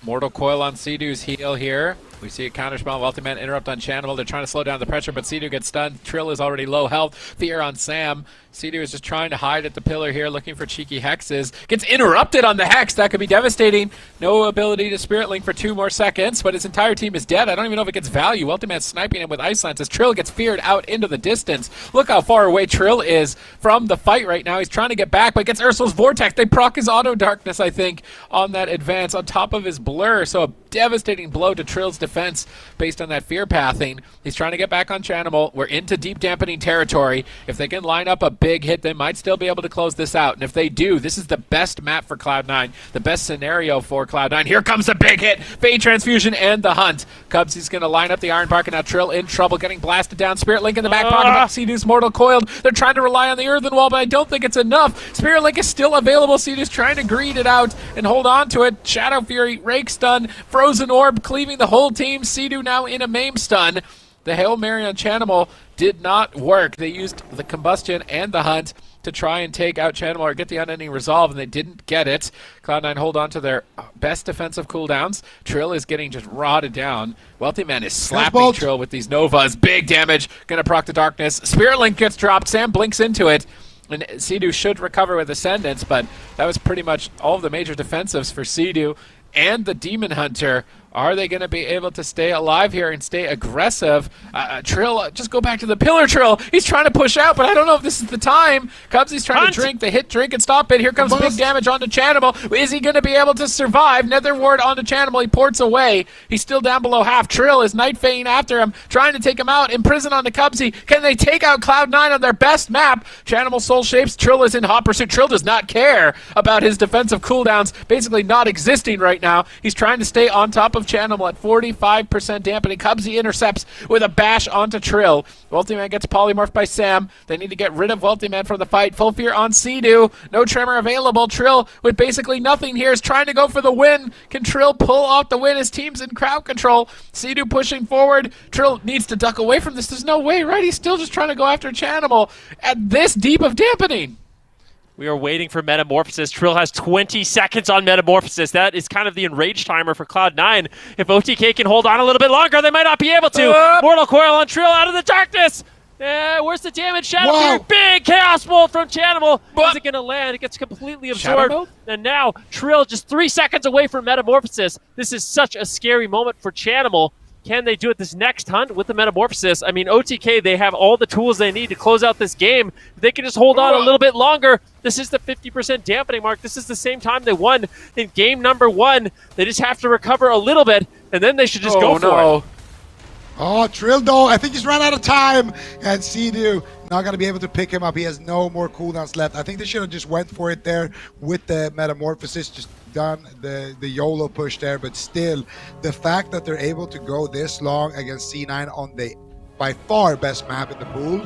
Mortal Coil on Sea-Doo's heel here. We see a counterspell. Wealthy Man interrupt on Chanimal. They're trying to slow down the pressure, but Sea-Doo gets stunned. Trill is already low health. Fear on Sam. Sea-Doo is just trying to hide at the pillar here, looking for cheeky hexes. Gets interrupted on the hex. That could be devastating. No ability to Spirit Link for 2 more seconds, but his entire team is dead. I don't even know if it gets value. Wealthy Man sniping him with Ice Lance as Trill gets feared out into the distance. Look how far away Trill is from the fight right now. He's trying to get back, but gets Ursul's Vortex. They proc his Auto Darkness, I think, on that advance on top of his Blur. So a devastating blow to Trill's defense. defense based on that fear pathing. He's trying to get back on Chanimal. We're into deep dampening territory. If they can line up a big hit, they might still be able to close this out. And if they do, this is the best map for Cloud9, the best scenario for Cloud9. Here comes the big hit. Fade Transfusion and the Hunt. Cubs, he's going to line up the Iron Bark, and now Trill in trouble, getting blasted down. Spirit Link in the back pocket, but Sea-Doo's Mortal coiled. They're trying to rely on the Earthen Wall, but I don't think it's enough. Spirit Link is still available. Sea-Doo's trying to greed it out and hold on to it. Shadow Fury, Rake Stun, Frozen Orb, cleaving the whole team. Sea-Doo now in a Maim Stun. The Hail Mary on Chanimal did not work. They used the Combustion and the Hunt to try and take out Chanimal or get the unending resolve, and they didn't get it. Cloud9 hold on to their best defensive cooldowns. Trill is getting just rotted down. Wealthy Man is slapping Trill with these Novas. Big damage. Gonna proc the darkness. Spirit Link gets dropped. Sam blinks into it. And Sea-Doo should recover with Ascendance, but that was pretty much all of the major defensives for Sea-Doo and the Demon Hunter. Are they going to be able to stay alive here and stay aggressive? Trill, just go back to the pillar, Trill. He's trying to push out, but I don't know if this is the time. Cubs, he's trying to drink. They hit drink and stop it. Here comes big damage onto Chanimal. Is he going to be able to survive? Nether Ward onto Chanimal. He ports away. He's still down below half. Trill is Night Faying after him, trying to take him out. Imprison onto Cubsy. Can they take out Cloud9 on their best map? Chanimal Soul Shapes. Trill is in hot pursuit. Trill does not care about his defensive cooldowns, basically not existing right now. He's trying to stay on top of Chanimal at 45% dampening. Cubsy intercepts with a bash onto Trill. Wealthy Man gets polymorphed by Sam. They need to get rid of Wealthy Man for the fight. Full Fear on Sea-Doo. No Tremor available. Trill, with basically nothing here, is trying to go for the win. Can Trill pull off the win? His team's in crowd control. Sea-Doo pushing forward. Trill needs to duck away from this. There's no way, right? He's still just trying to go after Chanimal at this deep of dampening. We are waiting for Metamorphosis. Trill has 20 seconds on Metamorphosis. That is kind of the enrage timer for Cloud9. If OTK can hold on a little bit longer, they might not be able to. Mortal Coil on Trill out of the darkness. Where's the damage? Shadow Fury, big Chaos Bolt from Chanimal. Is it going to land? It gets completely absorbed. And now Trill just 3 seconds away from Metamorphosis. This is such a scary moment for Chanimal. Can they do it this next hunt with the Metamorphosis? I mean, OTK, they have all the tools they need to close out this game. If they can just hold on a little bit longer, this is the 50% dampening mark. This is the same time they won in game number 1. They just have to recover a little bit, and then they should just go for it. Oh, Trill though, I think he's run out of time. And Sea-Doo not going to be able to pick him up. He has no more cooldowns left. I think they should have just went for it there with the Metamorphosis, just done the YOLO push there. But still, the fact that they're able to go this long against C9 on the by far best map in the pool,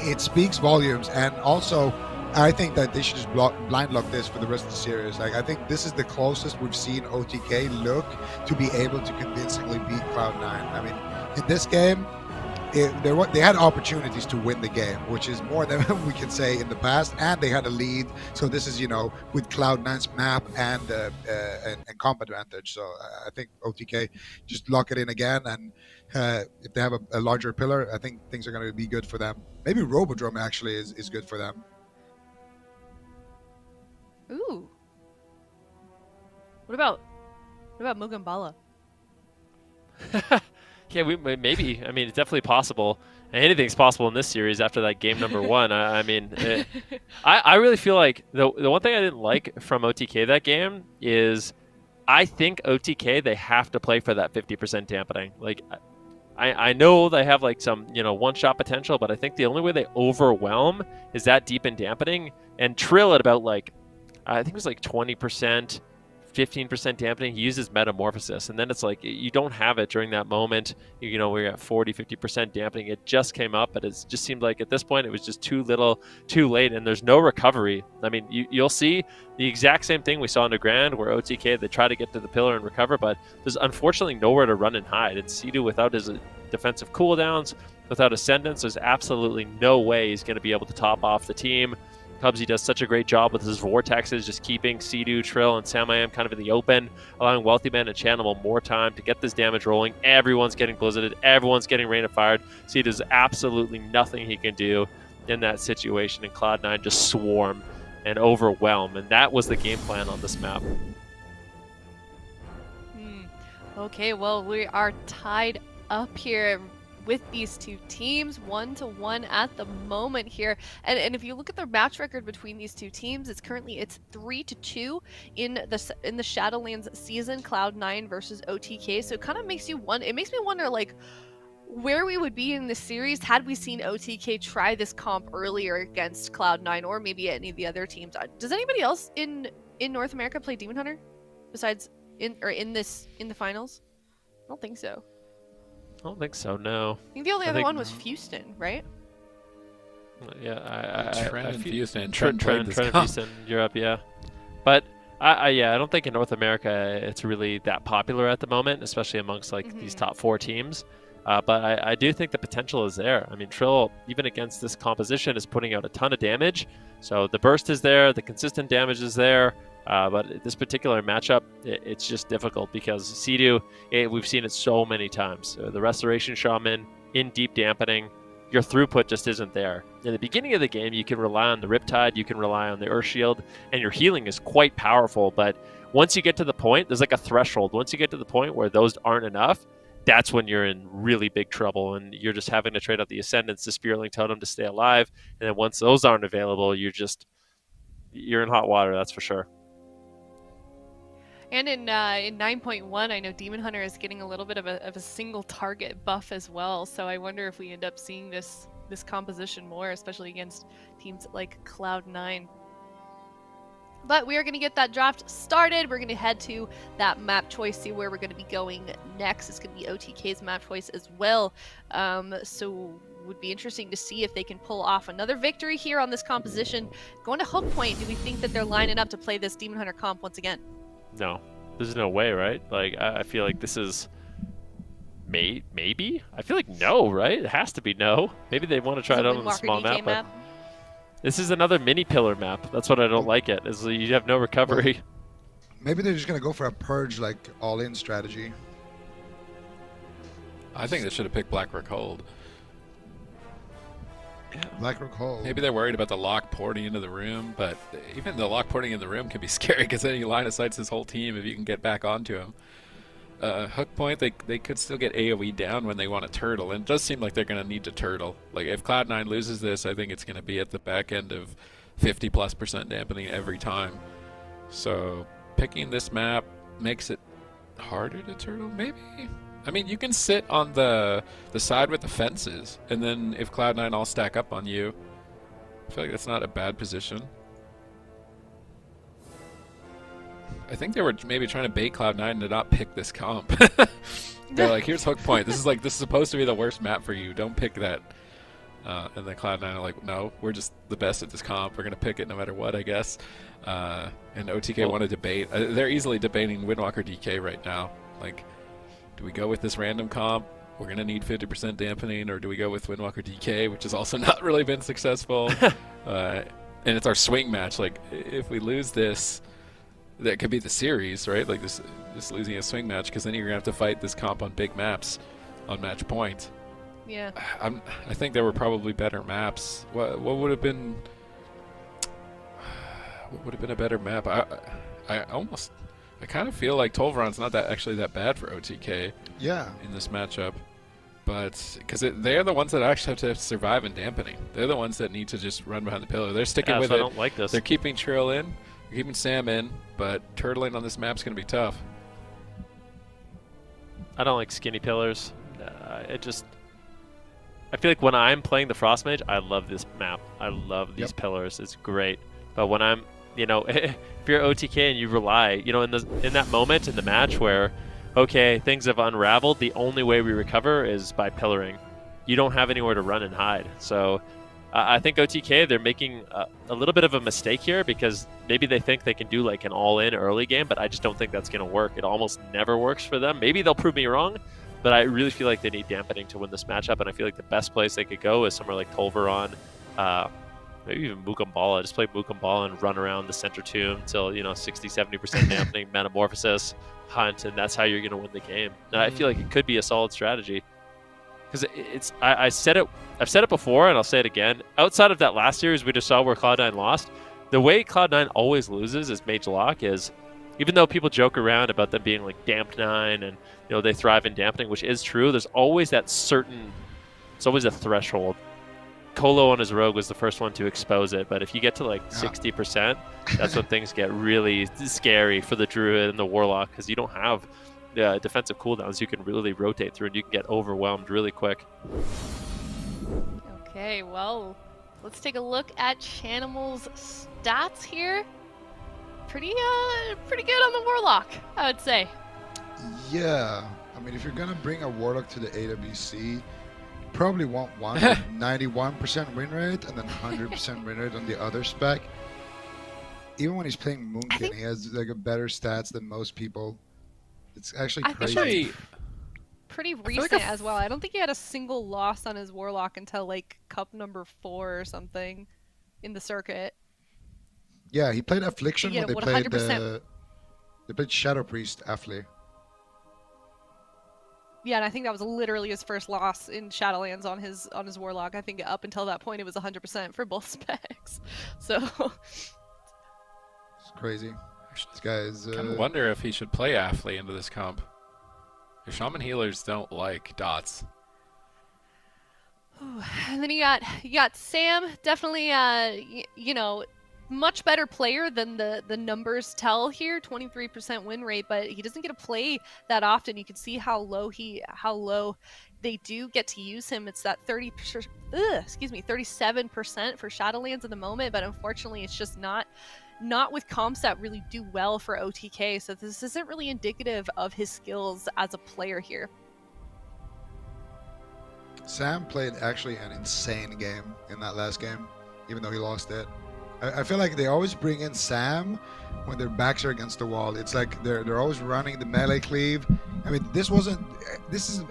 it speaks volumes. And also, I think that they should just blind lock this for the rest of the series. Like, I think this is the closest we've seen OTK look to be able to convincingly beat Cloud9. I mean, in this game, they had opportunities to win the game, which is more than we can say in the past, and they had a lead. So this is, you know, with Cloud9's map and combat advantage. So I think OTK just lock it in again, and if they have a larger pillar, I think things are going to be good for them. Maybe Robodrome actually is good for them. Ooh. What about Mugambala? Yeah, maybe. I mean, it's definitely possible. Anything's possible in this series after that game number 1. I mean, I really feel like the one thing I didn't like from OTK that game is I think OTK, they have to play for that 50% dampening. Like, I know they have like some, you know, one-shot potential, but I think the only way they overwhelm is that deep in dampening. And Trill at about like, I think it was like 20%, 15% dampening. He uses Metamorphosis, and then it's like you don't have it during that moment. You know, we're at 40, 50% dampening. It just came up, but it just seemed like at this point it was just too little, too late, and there's no recovery. I mean, you'll see the exact same thing we saw in the Grand, where OTK, they try to get to the pillar and recover, but there's unfortunately nowhere to run and hide. And Sea-Doo, without his defensive cooldowns, without Ascendance, there's absolutely no way he's going to be able to top off the team. Cubsy does such a great job with his vortexes, just keeping Sea-Doo, Trill, and Samayam kind of in the open, allowing Wealthy Man and Chanimal more time to get this damage rolling. Everyone's getting blizzarded. Everyone's getting rain of fired. Sea-Doo's absolutely nothing he can do in that situation, and Cloud9 just swarm and overwhelm, and that was the game plan on this map. Okay, well, we are tied up here with these two teams, 1-1 at the moment here. And if you look at the match record between these two teams, it's 3-2 in the Shadowlands season, Cloud9 versus OTK. So it kind of makes you wonder. It makes me wonder, like, where we would be in this series had we seen OTK try this comp earlier against Cloud9 or maybe any of the other teams. Does anybody else in North America play Demon Hunter besides in the finals? I don't think so. I don't think so, no. I think the only other one was Houston, right? Yeah, Trent and Houston. Trent and Houston, Europe, yeah. But I don't think in North America it's really that popular at the moment, especially amongst like these top 4 teams. But I do think the potential is there. I mean, Trill, even against this composition, is putting out a ton of damage. So the burst is there, the consistent damage is there. But this particular matchup, it's just difficult because Sea-Doo, we've seen it so many times. The Restoration Shaman in deep dampening, your throughput just isn't there. In the beginning of the game, you can rely on the Riptide, you can rely on the Earth Shield, and your healing is quite powerful. But once you get to the point, there's like a threshold. Once you get to the point where those aren't enough, that's when you're in really big trouble, and you're just having to trade out the Ascendants, the Spearling Totem to stay alive. And then once those aren't available, you're in hot water, that's for sure. And in 9.1, I know Demon Hunter is getting a little bit of a single target buff as well. So I wonder if we end up seeing this composition more, especially against teams like Cloud9. But we are going to get that draft started. We're going to head to that map choice, see where we're going to be going next. It's going to be OTK's map choice as well. So would be interesting to see if they can pull off another victory here on this composition. Going to Hook Point, do we think that they're lining up to play this Demon Hunter comp once again? No, there's no way, right? Like, I feel like this is maybe. I feel like no, right? It has to be no. Maybe they want to try it out on a small map, but this is another mini pillar map. That's what I don't like it. Is you have no recovery. Maybe they're just gonna go for a purge, like all-in strategy. I think they should have picked Blackrock Hold. Yeah. Blackrock Hold. Maybe they're worried about the lock porting into the room, but even the lock porting in the room can be scary because then you line of sights this whole team if you can get back onto him. Hook Point, they could still get AoE down when they want to turtle, and it does seem like they're going to need to turtle. Like, if Cloud9 loses this, I think it's going to be at the back end of 50+% dampening every time. So, picking this map makes it harder to turtle, maybe? I mean, you can sit on the side with the fences, and then if Cloud9 all stack up on you, I feel like that's not a bad position. I think they were maybe trying to bait Cloud9 to not pick this comp. They're like, here's Hook Point. This is supposed to be the worst map for you. Don't pick that. And then Cloud9 are like, no, we're just the best at this comp. We're going to pick it no matter what, I guess. And OTK want to debate. They're easily debating Windwalker DK right now. Like, do we go with this random comp? We're going to need 50% dampening, or do we go with Windwalker DK, which has also not really been successful? And it's our swing match. Like, if we lose this, that could be the series, right? Like this losing a swing match, because then you're gonna have to fight this comp on big maps, on match point. Yeah. I think there were probably better maps. What would have been? What would have been a better map? I kind of feel like Tolvaron's not actually that bad for OTK. Yeah. In this matchup, but because they're the ones that actually have to survive in dampening. They're the ones that need to just run behind the pillar. They're sticking with it. I don't like this. They're keeping Trill in. They're keeping Sam in, but turtling on this map's going to be tough. I don't like skinny pillars. I feel like when I'm playing the Frost Mage, I love this map. I love these pillars. It's great. But when I'm, if you're OTK and you rely, in that moment in the match where, okay, things have unraveled, the only way we recover is by pillaring. You don't have anywhere to run and hide. So I think OTK, they're making a little bit of a mistake here because maybe they think they can do like an all-in early game, but I just don't think that's going to work. It almost never works for them. Maybe they'll prove me wrong, but I really feel like they need dampening to win this matchup, and I feel like the best place they could go is somewhere like Tolvaron, maybe even Mukambala. Just play Mukambala and run around the center tomb till 60-70% dampening, Metamorphosis, Hunt, and that's how you're going to win the game. And I feel like it could be a solid strategy. Because I've said it before, and I'll say it again. Outside of that last series we just saw where Cloud9 lost, the way Cloud9 always loses as Mage Lock is, even though people joke around about them being like Damp 9 and they thrive in dampening, which is true, there's always that certain it's always a threshold. Colo on his Rogue was the first one to expose it, but if you get to like 60%, that's when things get really scary for the Druid and the Warlock, because you don't have defensive cooldowns you can really rotate through, and you can get overwhelmed really quick. Okay, well, let's take a look at Chanimal's stats here. Pretty good on the Warlock, I would say. Yeah, I mean, if you're gonna bring a Warlock to the AWC, you probably want one with 91% win rate and then 100% win rate on the other spec. Even when he's playing Moonkin, he has like a better stats than most people. It's actually crazy. Pretty recent as well. I don't think he had a single loss on his Warlock until like cup number 4 or something in the circuit. Yeah, he played Affliction when they 100%. played they played Shadow Priest Affli. Yeah, and I think that was literally his first loss in Shadowlands on his Warlock. I think up until that point it was 100% for both specs. So it's crazy. This guy is. I kind of wonder if he should play Affli into this comp. Your Shaman healers don't like dots. And then you got Sam, definitely you know, much better player than the numbers tell here, 23% win rate, but he doesn't get to play that often. You can see how low they do get to use him. It's that 37% for Shadowlands at the moment, but unfortunately it's just not with comps that really do well for OTK, so this isn't really indicative of his skills as a player here. Sam played actually an insane game in that last game, even though he lost it. I feel like they always bring in Sam when their backs are against the wall. It's like they're always running the melee cleave. I mean, this is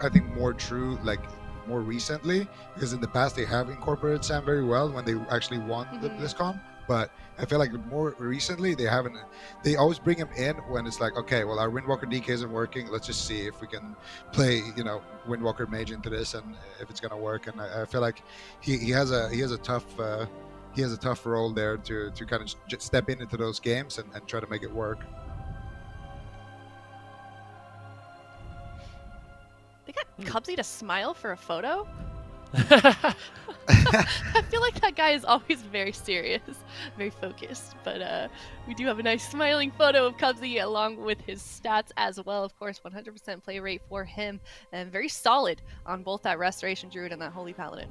I think more true like more recently, because in the past they have incorporated Sam very well when they actually won the BlizzCon. But I feel like more recently they haven't. They always bring him in when it's like, okay, well, our Windwalker DK isn't working. Let's just see if we can play, you know, Windwalker Mage into this, and if it's gonna work. And I feel like he has a tough role there to kind of just step into those games and try to make it work. They got Cubsy to smile for a photo. I feel like that guy is always very serious, very focused, but we do have a nice smiling photo of Cubsy along with his stats as well. Of course, 100% play rate for him, and very solid on both that Restoration Druid and that Holy Paladin.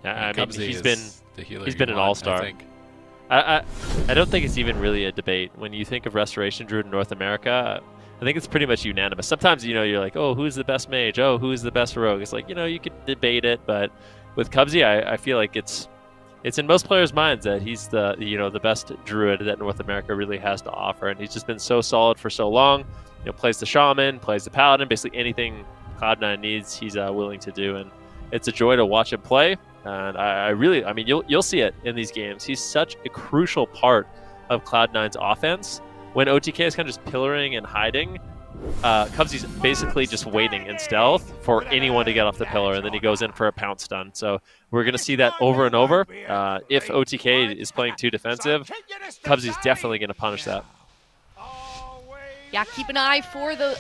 Yeah, I mean, he's been an all all-star. I don't think it's even really a debate. When you think of Restoration Druid in North America, I think it's pretty much unanimous. Sometimes, you know, you're like, oh, who's the best mage? Oh, who's the best rogue? It's like, you know, you could debate it, but with Cubsy, I feel like it's in most players' minds that he's the, you know, the best druid that North America really has to offer, and he's just been so solid for so long. You know, plays the shaman, plays the paladin, basically anything Cloud9 needs, he's willing to do, and it's a joy to watch him play. And I mean, you'll see it in these games. He's such a crucial part of Cloud9's offense. When OTK is kind of just pillaring and hiding, Cubsy's basically just waiting in stealth for anyone to get off the pillar, and then he goes in for a pounce stun. So we're going to see that over and over. If OTK is playing too defensive, Cubsy's definitely going to punish that. Yeah, keep an eye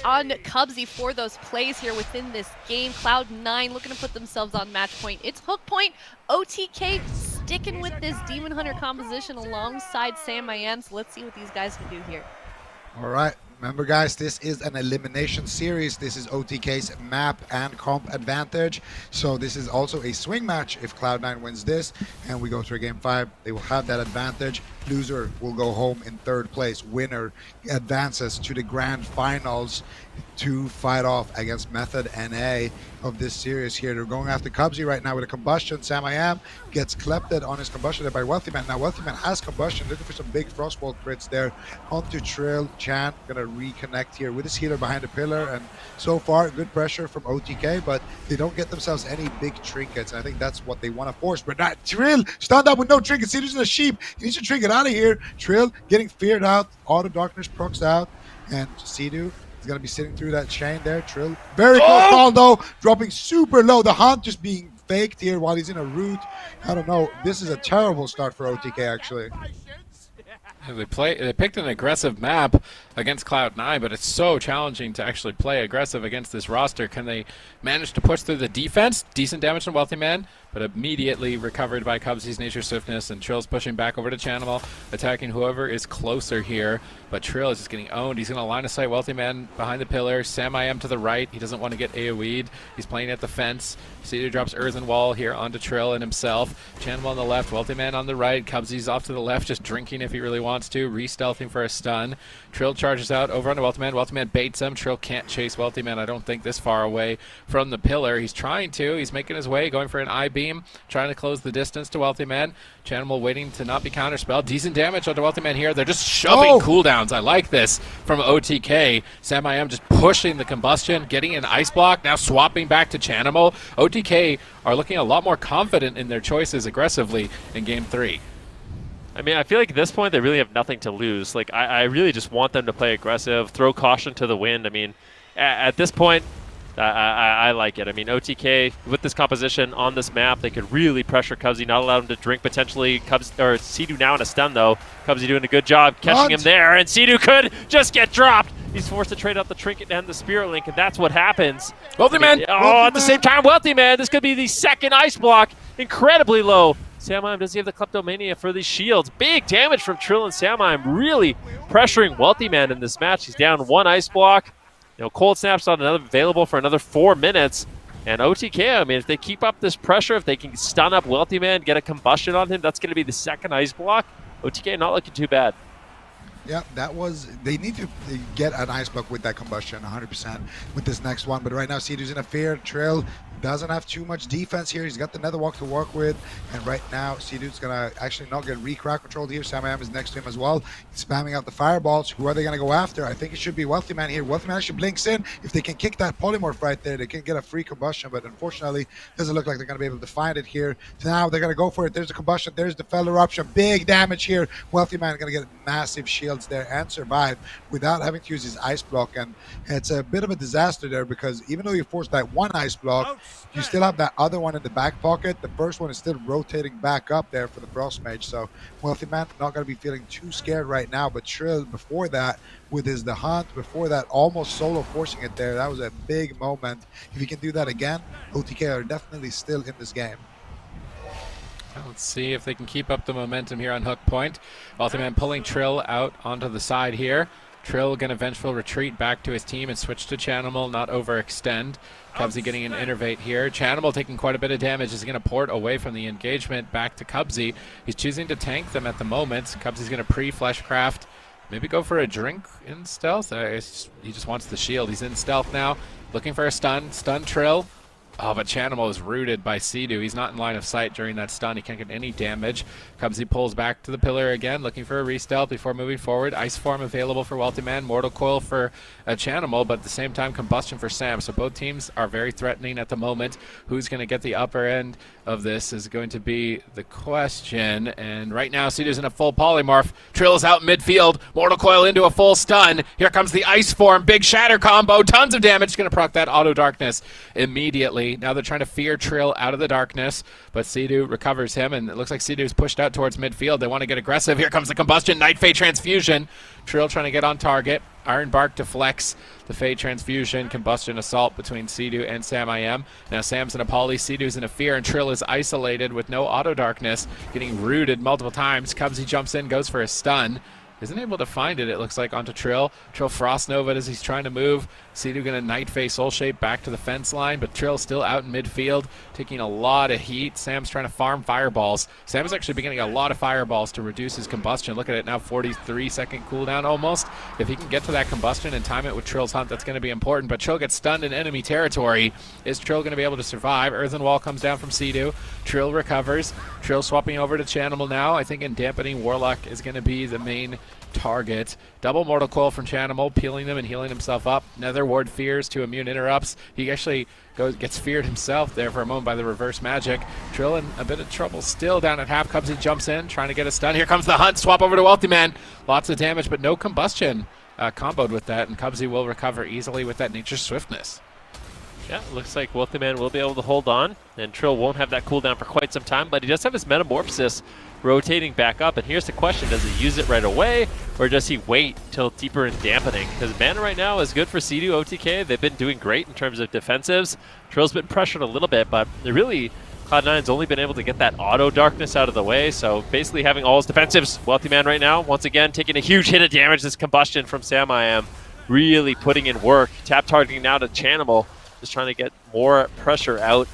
on Cubsy for those plays here within this game. Cloud9 looking to put themselves on match point. It's hook point. OTK sticking with this Demon Hunter composition alongside Sam. So let's see what these guys can do here. All right. Remember, guys, this is an elimination series. This is OTK's map and comp advantage. So this is also a swing match. If Cloud9 wins this and we go to a game 5, they will have that advantage. Loser will go home in 3rd place. Winner advances to the grand finals to fight off against Method NA of this series here. They're going after Cubsy right now with a combustion. Samiam gets clepted on his combustion there by Wealthy Man. Now Wealthy Man has combustion, looking for some big Frostwall crits there. Onto Trill. Chan gonna reconnect here with his healer behind the pillar, and so far good pressure from OTK, but they don't get themselves any big trinkets, and I think that's what they want to force. But not Trill stunned up with no trinkets. He's a sheep. He needs to trinket out of here. Trill getting feared out. Auto Darkness procs out, and Sidu is going to be sitting through that chain there. Trill very close call though, dropping super low. The hunt just being faked here while he's in a root. I don't know. This is a terrible start for OTK actually. They picked an aggressive map against Cloud9, but it's so challenging to actually play aggressive against this roster. Can they manage to push through the defense? Decent damage from Wealthy Man, but immediately recovered by Cubsy's Nature Swiftness, and Trill's pushing back over to Chanimal, attacking whoever is closer here. But Trill is just getting owned. He's going to line of sight Wealthy Man behind the pillar. Samiam to the right. He doesn't want to get AoE'd. He's playing at the fence. Cedar drops Earthen Wall here onto Trill and himself. Chanimal on the left, Wealthy Man on the right. Cubsy's off to the left, just drinking if he really wants to. Re-stealthing for a stun. Trill charges out over onto Wealthy Man. Wealthy Man baits him. Trill can't chase Wealthy Man, I don't think, this far away from the pillar. He's trying to. He's making his way, going for an I-beam, trying to close the distance to Wealthy Man. Chanimal waiting to not be counterspelled. Decent damage onto Wealthy Man here. They're just shoving cooldowns. I like this from OTK. Samiam just pushing the combustion, getting an ice block, now swapping back to Chanimal. OTK are looking a lot more confident in their choices aggressively in Game 3. I mean, I feel like at this point they really have nothing to lose. Like, I really just want them to play aggressive, throw caution to the wind. I mean, at this point, I like it. I mean, OTK, with this composition on this map, they could really pressure Cubsy, not allow him to drink potentially. Sidhu now in a stun, though. Cubsy doing a good job catching him there, and Sidhu could just get dropped. He's forced to trade out the Trinket and the Spirit Link, and that's what happens. Wealthy Man! At the same time, Wealthy Man, this could be the second ice block. Incredibly low. Samiam doesn't have the Kleptomania for these shields. Big damage from Trill and Samiam, really pressuring Wealthy Man in this match. He's down one ice block. You know, Cold Snap's not available for another 4 minutes. And OTK, I mean, if they keep up this pressure, if they can stun up Wealthy Man, get a combustion on him, that's going to be the second ice block. OTK not looking too bad. Yeah, that was. They need to get an ice block with that combustion 100% with this next one. But right now, Sidhu's in a fear. Trill doesn't have too much defense here. He's got the Netherwalk to work with. And right now, Sidhu's going to actually not get recrack controlled here. Samiam is next to him as well. He's spamming out the fireballs. Who are they going to go after? I think it should be Wealthy Man here. Wealthy Man actually blinks in. If they can kick that polymorph right there, they can get a free combustion. But unfortunately, doesn't look like they're going to be able to find it here. So now they're going to go for it. There's the combustion. There's the fell eruption. Big damage here. Wealthy Man going to get massive shields there and survive without having to use his ice block. And it's a bit of a disaster there, because even though you force that one ice block, you still have that other one in the back pocket. The first one is still rotating back up there for the Frost Mage. So Wealthy Man not going to be feeling too scared right now. But Trill, before that, with the hunt, before that, almost solo forcing it there. That was a big moment. If he can do that again, OTK are definitely still in this game. Let's see if they can keep up the momentum here on Hook Point. Wealthy Man pulling Trill out onto the side here. Trill going to vengeful retreat back to his team and switch to Chanimal, not overextend. Cubsy getting an innervate here. Chanimal taking quite a bit of damage. Is going to port away from the engagement back to Cubsy. He's choosing to tank them at the moment. Cubsy's going to pre-Fleshcraft. Maybe go for a drink in stealth. He just wants the shield. He's in stealth now. Looking for a stun. Stun Trill. Oh, but Chanimal is rooted by Sidhu. He's not in line of sight during that stun. He can't get any damage. Cubsy pulls back to the pillar again, looking for a re-stealth before moving forward. Ice Form available for Wealthy Man. Mortal Coil for Chanimal, but at the same time, Combustion for Sam. So both teams are very threatening at the moment. Who's going to get the upper end of this is going to be the question. And right now, Sidhu's in a full polymorph. Trill is out in midfield. Mortal Coil into a full stun. Here comes the Ice Form. Big Shatter combo. Tons of damage. Going to proc that Auto Darkness immediately. Now they're trying to fear Trill out of the darkness, but Sidhu recovers him, and it looks like Sidhu's pushed out towards midfield. They want to get aggressive. Here comes the combustion. Night Fate Transfusion. Trill trying to get on target. Iron Bark deflects the Fate Transfusion. Combustion Assault between Sidhu and Samiam. Now Sam's in a poly, Sidhu's in a fear, and Trill is isolated with no auto darkness, getting rooted multiple times. Cubsy jumps in, goes for a stun. Isn't able to find it, it looks like, onto Trill. Trill Frost Nova as he's trying to move. Sidhu going to Night Face Soul Shape back to the fence line, but Trill still out in midfield, taking a lot of heat. Sam's trying to farm fireballs. Sam's actually beginning a lot of fireballs to reduce his combustion. Look at it now, 43-second cooldown almost. If he can get to that combustion and time it with Trill's hunt, that's going to be important. But Trill gets stunned in enemy territory. Is Trill going to be able to survive? Earthen Wall comes down from Sidhu. Trill recovers. Trill swapping over to Chanimal now. I think in dampening, Warlock is going to be the main target. Double Mortal Coil from Chanimal, peeling them and healing himself up. Nether Ward fears to immune interrupts. He actually gets feared himself there for a moment by the reverse magic. Trill in a bit of trouble still down at half. Cubsy jumps in, trying to get a stun. Here comes the hunt. Swap over to Wealthy Man. Lots of damage, but no combustion comboed with that, and Cubsy will recover easily with that Nature Swiftness. Yeah, looks like Wealthy Man will be able to hold on, and Trill won't have that cooldown for quite some time, but he does have his Metamorphosis rotating back up, and here's the question, does he use it right away, or does he wait till deeper in dampening? Because mana right now is good for C2 OTK. They've been doing great in terms of defensives. Trill's been pressured a little bit, but really, Cloud9's only been able to get that auto darkness out of the way, so basically having all his defensives. Wealthy Man right now, once again, taking a huge hit of damage. This combustion from Samiam really putting in work. Tap targeting now to Chanimal, just trying to get more pressure out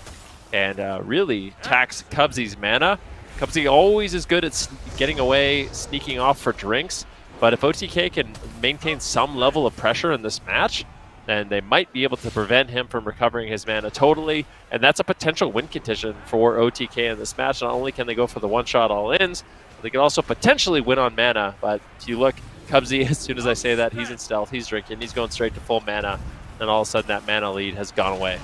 and really tax Cubsy's mana. Cubsy always is good at getting away, sneaking off for drinks, but if OTK can maintain some level of pressure in this match, then they might be able to prevent him from recovering his mana totally, and that's a potential win condition for OTK in this match. Not only can they go for the one-shot all-ins, but they can also potentially win on mana, but if you look, Cubsy, as soon as I say that, he's in stealth, he's drinking, he's going straight to full mana, and all of a sudden that mana lead has gone away.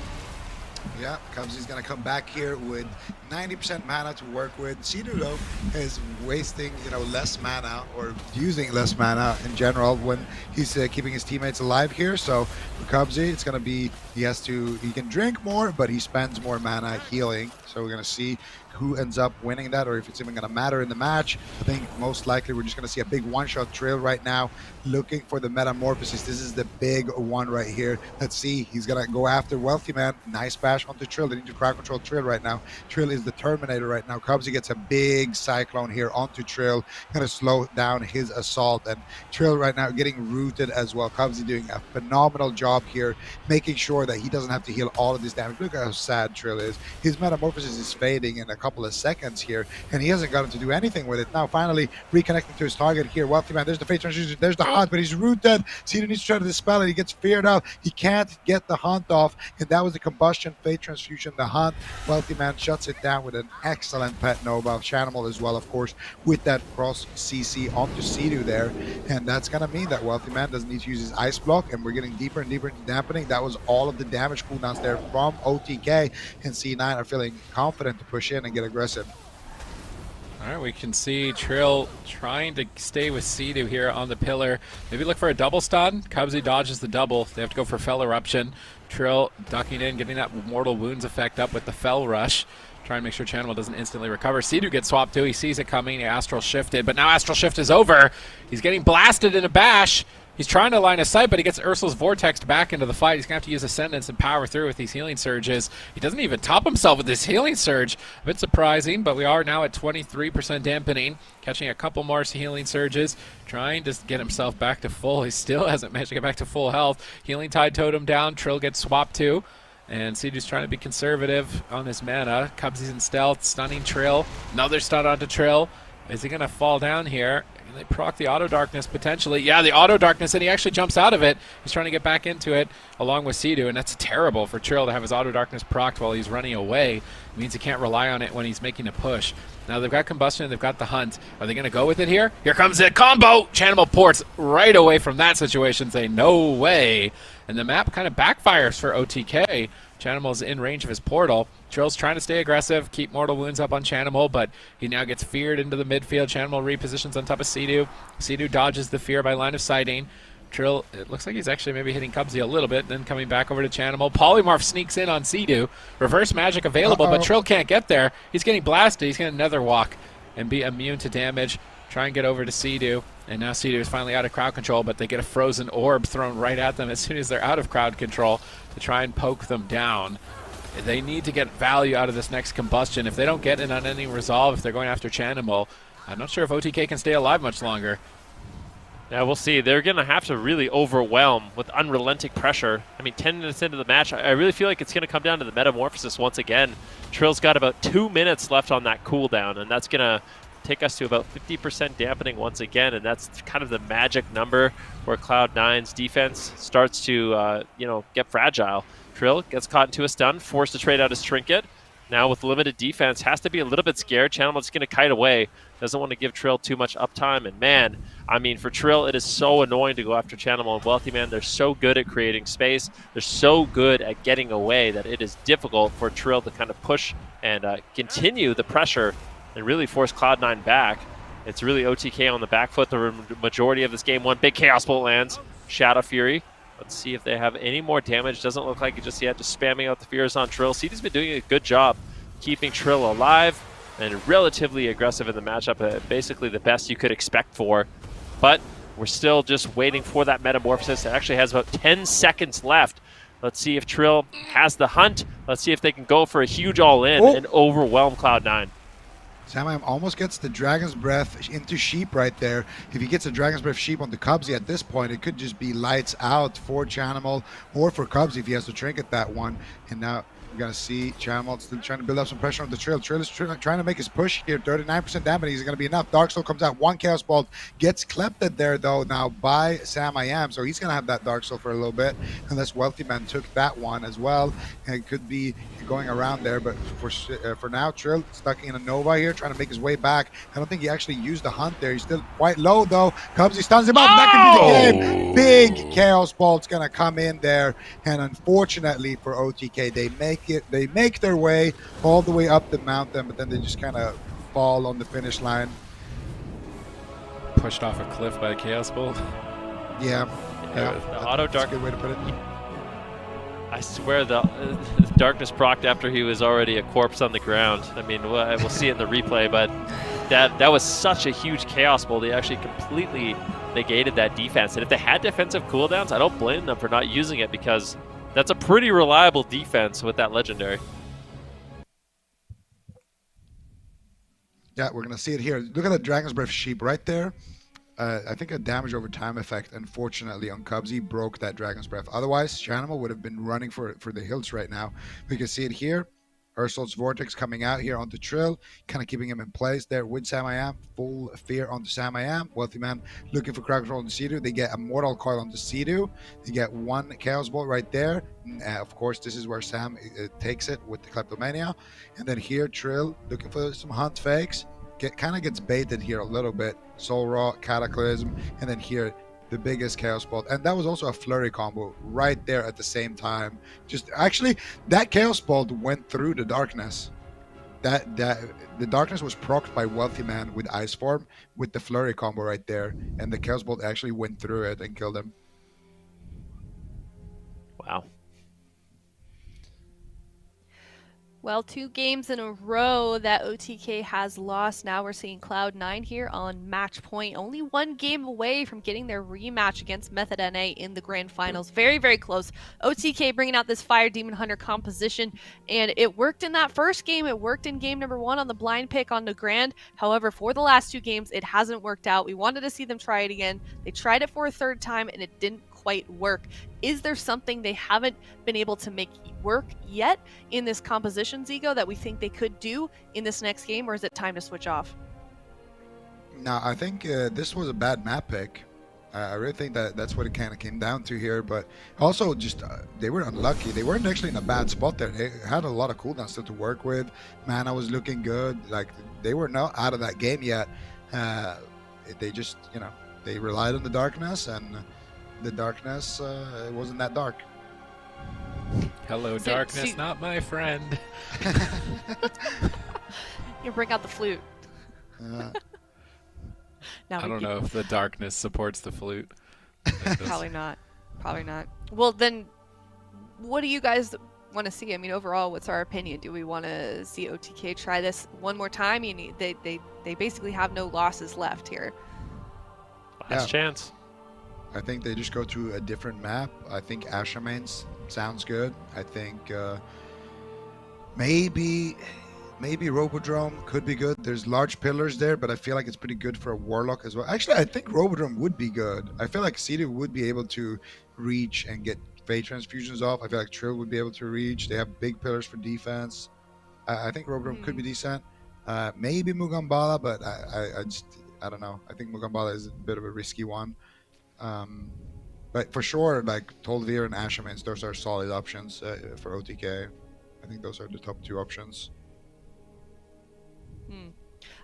Yeah, Cubsy's going to come back here with 90% mana to work with. C2, though, is wasting, less mana or using less mana in general when he's keeping his teammates alive here. So for Cubsy, it's going to be he can drink more, but he spends more mana healing. So we're going to see who ends up winning that, or if it's even going to matter in the match. I think most likely we're just going to see a big one-shot Trill right now, looking for the Metamorphosis. This is the big one right here. Let's see. He's going to go after Wealthy Man. Nice bash onto Trill. They need to crowd control Trill right now. Trill is the Terminator right now. Cubsy gets a big Cyclone here onto Trill. Going to slow down his assault. And Trill right now getting rooted as well. Cubsy doing a phenomenal job here, making sure that he doesn't have to heal all of this damage. Look at how sad Trill is. His Metamorphosis is fading in a couple of seconds here, and he hasn't gotten to do anything with it. Now finally reconnecting to his target here. Wealthy Man, there's the Fate Transfusion, there's the Hunt, but he's rooted. C2 needs to try to dispel it. He gets feared out. He can't get the Hunt off, and that was the Combustion, Fate Transfusion, the Hunt. Wealthy Man shuts it down with an excellent Pet Nova. Chanimal as well, of course, with that cross CC onto C2 there, and that's going to mean that Wealthy Man doesn't need to use his Ice Block, and we're getting deeper and deeper into dampening. That was all of the damage cooldowns there from OTK, and C9 are feeling confident to push in and get aggressive. All right, we can see Trill trying to stay with C2 here on the pillar. Maybe look for a double stun. Cubsy dodges the double. They have to go for Fell Eruption. Trill ducking in, getting that Mortal Wounds effect up with the Fell Rush. Try and make sure Chanimal doesn't instantly recover. C2 gets swapped too. He sees it coming. He Astral Shifted, but now Astral Shift is over. He's getting blasted in a bash. He's trying to line of sight, but he gets Ursul's Vortex back into the fight. He's going to have to use Ascendance and power through with these healing surges. He doesn't even top himself with this healing surge. A bit surprising, but we are now at 23% dampening, catching a couple more healing surges, trying to get himself back to full. He still hasn't managed to get back to full health. Healing Tide Totem down. Trill gets swapped too. And C2's trying to be conservative on his mana. Cubsy's in stealth, stunning Trill. Another stun onto Trill. Is he going to fall down here? Can they proc the Auto Darkness potentially? Yeah, the Auto Darkness, and he actually jumps out of it. He's trying to get back into it along with C2, and that's terrible for Trill to have his Auto Darkness procced while he's running away. It means he can't rely on it when he's making a push. Now they've got Combustion, they've got the Hunt. Are they going to go with it here? Here comes it, combo! Chanimal ports right away from that situation, saying no way. And the map kind of backfires for OTK. Chanimal's in range of his portal. Trill's trying to stay aggressive, keep Mortal Wounds up on Chanimal, but he now gets feared into the midfield. Chanimal repositions on top of C2. C2 dodges the fear by line of sighting. Trill, it looks like he's actually maybe hitting Cubsy a little bit, then coming back over to Chanimal. Polymorph sneaks in on C2. Reverse Magic available, but Trill can't get there. He's getting blasted. He's going to Nether Walk and be immune to damage. Try and get over to C2. And now C2 is finally out of crowd control, but they get a frozen orb thrown right at them as soon as they're out of crowd control to try and poke them down. They need to get value out of this next Combustion. If they don't get an unending resolve, if they're going after Chanimal, I'm not sure if OTK can stay alive much longer. Yeah, we'll see. They're going to have to really overwhelm with unrelenting pressure. I mean, 10 minutes into the match, I really feel like it's going to come down to the Metamorphosis once again. Trill's got about 2 minutes left on that cooldown, and that's going to take us to about 50% dampening once again, and that's kind of the magic number where Cloud9's defense starts to, get fragile. Trill gets caught into a stun, forced to trade out his Trinket. Now with limited defense, has to be a little bit scared. Chanimal's going to kite away. Doesn't want to give Trill too much uptime. And man, I mean, for Trill, it is so annoying to go after Chanimal and Wealthy Man. They're so good at creating space. They're so good at getting away that it is difficult for Trill to kind of push and continue the pressure and really force Cloud9 back. It's really OTK on the back foot the majority of this game. One big Chaos Bolt lands. Shadow Fury Let's see if they have any more damage. Doesn't look like it just yet. Just spamming out the fears on Trill. CD's been doing a good job keeping Trill alive and relatively aggressive in the matchup. Basically the best you could expect for. But we're still just waiting for that metamorphosis. It actually has about 10 seconds left. Let's see if Trill has the hunt. Let's see if they can go for a huge all-in and overwhelm Cloud9. Samiam almost gets the Dragon's Breath into Sheep right there. If he gets a Dragon's Breath Sheep onto Cubsy at this point, it could just be lights out for Chanimal or for Cubsy if he has to trinket that one. And now we're going to see Chanimal still trying to build up some pressure on the Trill. Trill is trying to make his push here. 39% damage is going to be enough. Dark Soul comes out. One Chaos Bolt gets clepted there, though, now by Samiam. So he's going to have that Dark Soul for a little bit, unless Wealthy Man took that one as well. And it could be going around there, but for now, Trill stuck in a Nova here, trying to make his way back. I don't think he actually used the hunt there. He's still quite low, though. Cubsy stuns him up. That could be the game. Big Chaos Bolt's going to come in there. And unfortunately for OTK, they make their way all the way up the mountain, but then they just kind of fall on the finish line. Pushed off a cliff by a Chaos Bolt. Yeah. The auto dark. That's a good way to put it. I swear the darkness procced after he was already a corpse on the ground. I mean, we'll see it in the replay, but that was such a huge Chaos Bolt. They actually completely negated that defense. And if they had defensive cooldowns, I don't blame them for not using it, because that's a pretty reliable defense with that legendary. Yeah, we're going to see it here. Look at the Dragon's Breath Sheep right there. I think a damage over time effect, unfortunately, on Cubsy broke that Dragon's Breath. Otherwise, Chanimal would have been running for the hills right now. We can see it here. Ursul's Vortex coming out here onto Trill, kind of keeping him in place there with Samiam. Full fear onto Samiam. Wealthy Man looking for crowd control on the Sea-Doo. They get a Mortal Coil on the Sea-Doo. They get one Chaos Bolt right there. Of course, this is where Sam takes it with the Kleptomania. And then here, Trill looking for some hunt fakes. Kind of gets baited here a little bit. Soul Raw, Cataclysm, and then here, the biggest Chaos Bolt. And that was also a flurry combo right there at the same time. Just actually, that Chaos Bolt went through the darkness. The darkness was procced by Wealthy Man with Ice Form with the flurry combo right there, and the Chaos Bolt actually went through it and killed him. Wow. Well, 2 games in a row that OTK has lost. Now we're seeing Cloud9 here on match point. Only 1 game away from getting their rematch against Method NA in the grand finals. Very, very close. OTK bringing out this Fire Demon Hunter composition, and it worked in that first game. It worked in game number 1 on the blind pick on the grand. However, for the last 2 games, it hasn't worked out. We wanted to see them try it again. They tried it for a 3rd time, and it didn't quite work. Is there something they haven't been able to make work yet in this composition, Zigo, that we think they could do in this next game, or is it time to switch off? No, I think this was a bad map pick. I really think that's what it kind of came down to here, but also just they were unlucky. They weren't actually in a bad spot there. They had a lot of cooldowns still to work with. Mana was looking good. Like, they were not out of that game yet. They just, they relied on the darkness, and the darkness, it wasn't that dark. Hello, darkness, not my friend. You bring out the flute. I don't know if the darkness supports the flute. Probably not. Probably not. Well, then, what do you guys want to see? I mean, overall, what's our opinion? Do we want to see OTK try this one more time? I mean, they basically have no losses left here. Last chance. I think they just go to a different map. I think Ashamains sounds good. I think maybe Robodrome could be good. There's large pillars there, but I feel like it's pretty good for a Warlock as well. Actually, I think Robodrome would be good. I feel like Sea-Doo would be able to reach and get Fate Transfusions off. I feel like Trill would be able to reach. They have big pillars for defense. I think Robodrome could be decent. Maybe Mugambala, but I don't know. I think Mugambala is a bit of a risky one. But for sure, like Tolvir and Ashamains, those are solid options for OTK. I think those are the top 2 options.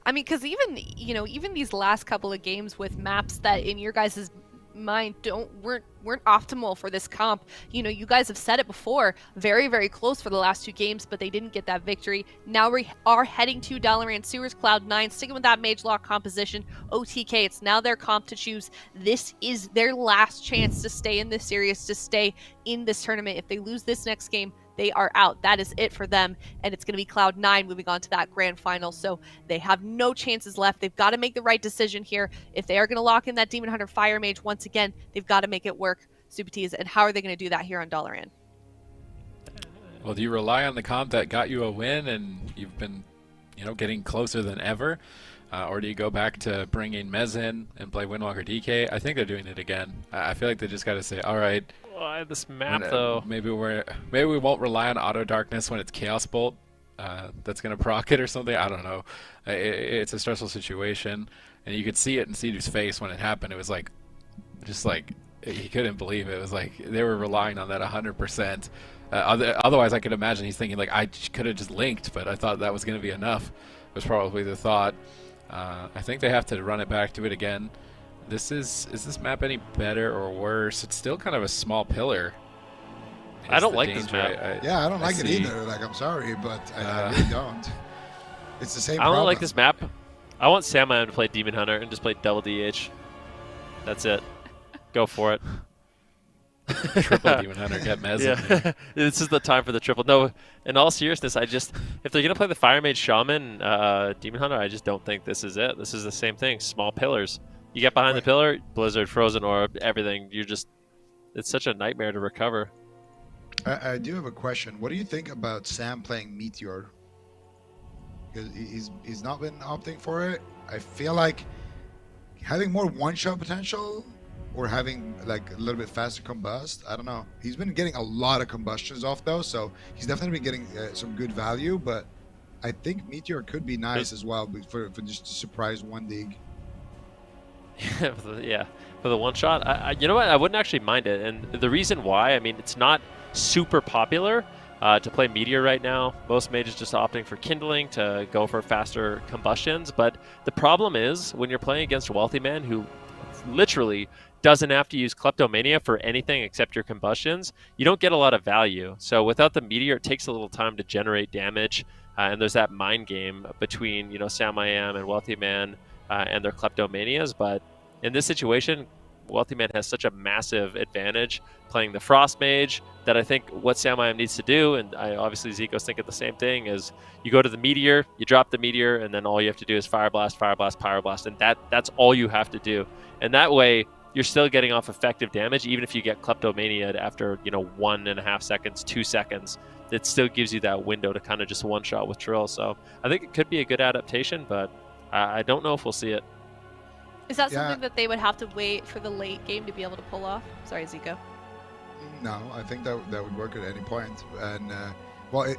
I mean, because even these last couple of games with maps that in your guys' mind weren't optimal for this comp. You know, you guys have said it before, very, very close for the last 2 games, but they didn't get that victory. Now we are heading to Dalaran Sewers. Cloud9 sticking with that mage lock composition. OTK, it's now their comp to choose. This is their last chance to stay in this series, to stay in this tournament. If they lose this next game, they are out. That is it for them, and it's going to be Cloud9 moving on to that grand final, so they have no chances left. They've got to make the right decision here. If they are going to lock in that Demon Hunter Fire Mage once again, they've got to make it work, Subatiz, and how are they going to do that here on Dalaran? Well, do you rely on the comp that got you a win and you've been, you know, getting closer than ever? Or do you go back to bringing Mez in and play Windwalker DK? I think they're doing it again. I feel like they just got to say, all right, Why this map, though? maybe we won't rely on Auto Darkness when it's Chaos Bolt. That's gonna proc it or something. I don't know. It's a stressful situation, and you could see it in Sidhu's face when it happened. It was like, just like he couldn't believe it. It was like they were relying on that 100%. Otherwise, I could imagine he's thinking like I could have just linked, but I thought that was gonna be enough. Was probably the thought. I think they have to run it back to it again. Is this map any better or worse? It's still kind of a small pillar. I don't like this map. Yeah, I don't like it see. either. Like, I'm sorry, but I really don't. It's the same I problem. don't like this map. I want Samizy to play Demon Hunter and just play double DH. That's it. Go for it. Triple Demon Hunter, get Mez in there. Yeah, this is the time for the triple. No, in all seriousness, if they're gonna play the Fire Mage Shaman Demon Hunter, I just don't think this is it. This is the same thing. Small pillars. You get behind the pillar, Blizzard, Frozen Orb, everything. It's such a nightmare to recover. I do have a question. What do you think about Sam playing Meteor? Because he's not been opting for it. I feel like having more one-shot potential or having like a little bit faster combust. I don't know. He's been getting a lot of combustions off though, so he's definitely been getting some good value. But I think Meteor could be nice as well for just to surprise one dig. Yeah, for the one shot, you know what? I wouldn't actually mind it, and the reason why, I mean, it's not super popular to play Meteor right now. Most mages just opting for Kindling to go for faster combustions, but the problem is when you're playing against a wealthy man who literally doesn't have to use Kleptomania for anything except your combustions, you don't get a lot of value. So without the Meteor, it takes a little time to generate damage, and there's that mind game between, you know, Samizy and Wealthy Man and their Kleptomanias. But in this situation, Wealthy Man has such a massive advantage playing the Frost Mage that I think what Samizy needs to do, and obviously Zico's thinking the same thing, is you go to the Meteor, you drop the Meteor, and then all you have to do is Fire Blast, Fire Blast, Pyro Blast, and that's all you have to do. And that way, you're still getting off effective damage, even if you get Kleptomania after, you know, 1.5 seconds, 2 seconds. It still gives you that window to kind of just one-shot with Trill. So I think it could be a good adaptation, but I don't know if we'll see it. Is that something that they would have to wait for the late game to be able to pull off? Sorry, Zico. No, I think that would work at any point. And well,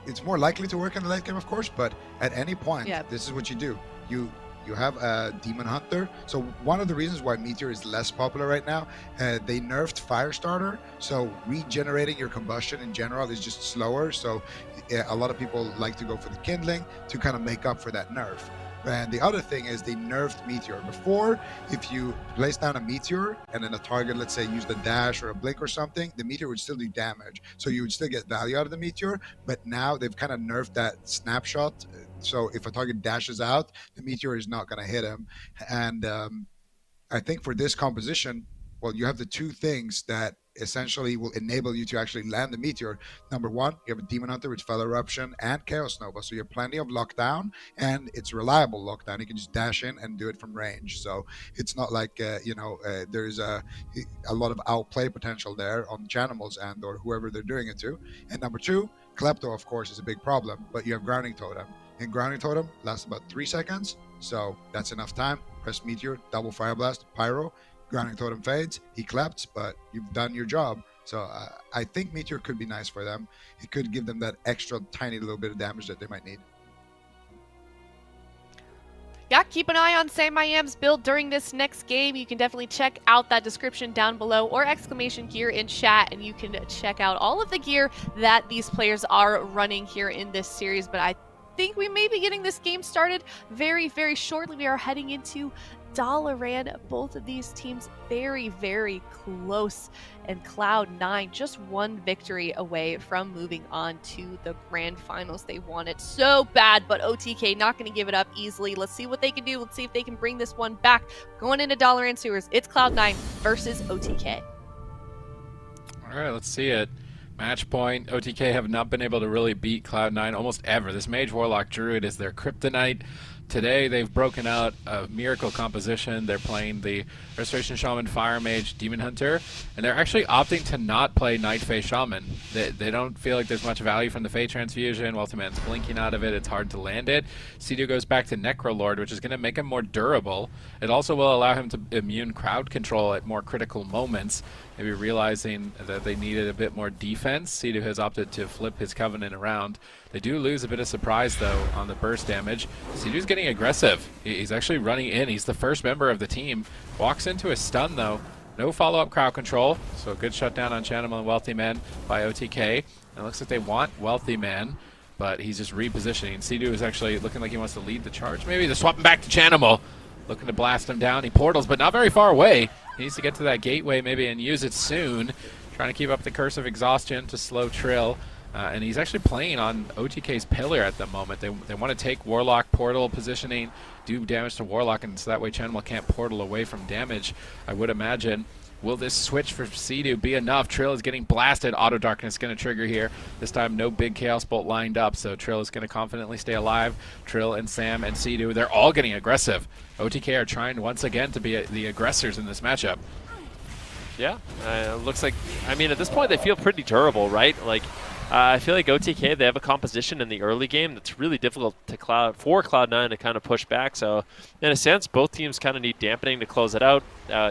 it's more likely to work in the late game, of course, but at any point, this is what you do. You have a Demon Hunter. So one of the reasons why Meteor is less popular right now, they nerfed Firestarter, so regenerating your combustion in general is just slower. So a lot of people like to go for the Kindling to kind of make up for that nerf. And the other thing is they nerfed Meteor. Before, if you place down a Meteor and then a target, let's say, used a dash or a blink or something, the Meteor would still do damage. So you would still get value out of the Meteor. But now they've kind of nerfed that snapshot. So if a target dashes out, the Meteor is not going to hit him. And I think for this composition, well, you have the two things that essentially will enable you to actually land the Meteor. Number one, you have a Demon Hunter with Fel Eruption and Chaos Nova, so you have plenty of lockdown, and it's reliable lockdown. You can just dash in and do it from range. So it's not like there's a lot of outplay potential there on Chanimals and or whoever they're doing it to. And number two, Klepto, of course, is a big problem, but you have Grounding Totem. And Grounding Totem lasts about 3 seconds, so that's enough time. Press Meteor, double Fire Blast, Pyro, Grounding Totem fades, he claps, but you've done your job. So I think Meteor could be nice for them. It could give them that extra tiny little bit of damage that they might need. Yeah, keep an eye on Samiyam's build during this next game. You can definitely check out that description down below or exclamation gear in chat, and you can check out all of the gear that these players are running here in this series. But I think we may be getting this game started very, very shortly. We are heading into Dalaran, both of these teams very, very close, and Cloud9 just one victory away from moving on to the grand finals. They want it so bad, but OTK not going to give it up easily. Let's see what they can do. Let's see if they can bring this one back. Going into Dalaran Sewers, it's Cloud9 versus OTK. All right, let's see it. Match point. OTK have not been able to really beat Cloud9 almost ever. This Mage Warlock Druid is their kryptonite. Today they've broken out a miracle composition. They're playing the Restoration Shaman, Fire Mage, Demon Hunter, and they're actually opting to not play Night Fae Shaman. They don't feel like there's much value from the Fae Transfusion. Wealthy Man's blinking out of it. It's hard to land it. Sidu goes back to Necrolord, which is going to make him more durable. It also will allow him to immune crowd control at more critical moments. Maybe realizing that they needed a bit more defense, Sidu has opted to flip his Covenant around. They do lose a bit of surprise, though, on the burst damage. Sidu's getting aggressive. He's actually running in. He's the first member of the team. Walks into a stun, though. No follow-up crowd control, so a good shutdown on Chanimal and Wealthy Man by OTK. And it looks like they want Wealthy Man, but he's just repositioning. Sidu is actually looking like he wants to lead the charge. Maybe they're swapping back to Chanimal. Looking to blast him down. He portals, but not very far away. He needs to get to that gateway maybe and use it soon. Trying to keep up the Curse of Exhaustion to slow Trill. And he's actually playing on OTK's pillar at the moment. They want to take Warlock portal positioning, do damage to Warlock, and so that way Chanimal can't portal away from damage, I would imagine. Will this switch for Sidu be enough? Trill is getting blasted. Auto Darkness going to trigger here. This time no big Chaos Bolt lined up, so Trill is going to confidently stay alive. Trill and Sam and Sidu, they're all getting aggressive. OTK are trying once again to be the aggressors in this matchup. Yeah, looks like, I mean, at this point they feel pretty durable, right? Like, I feel like OTK, they have a composition in the early game that's really difficult to for Cloud9 to kind of push back. So, in a sense, both teams kind of need dampening to close it out.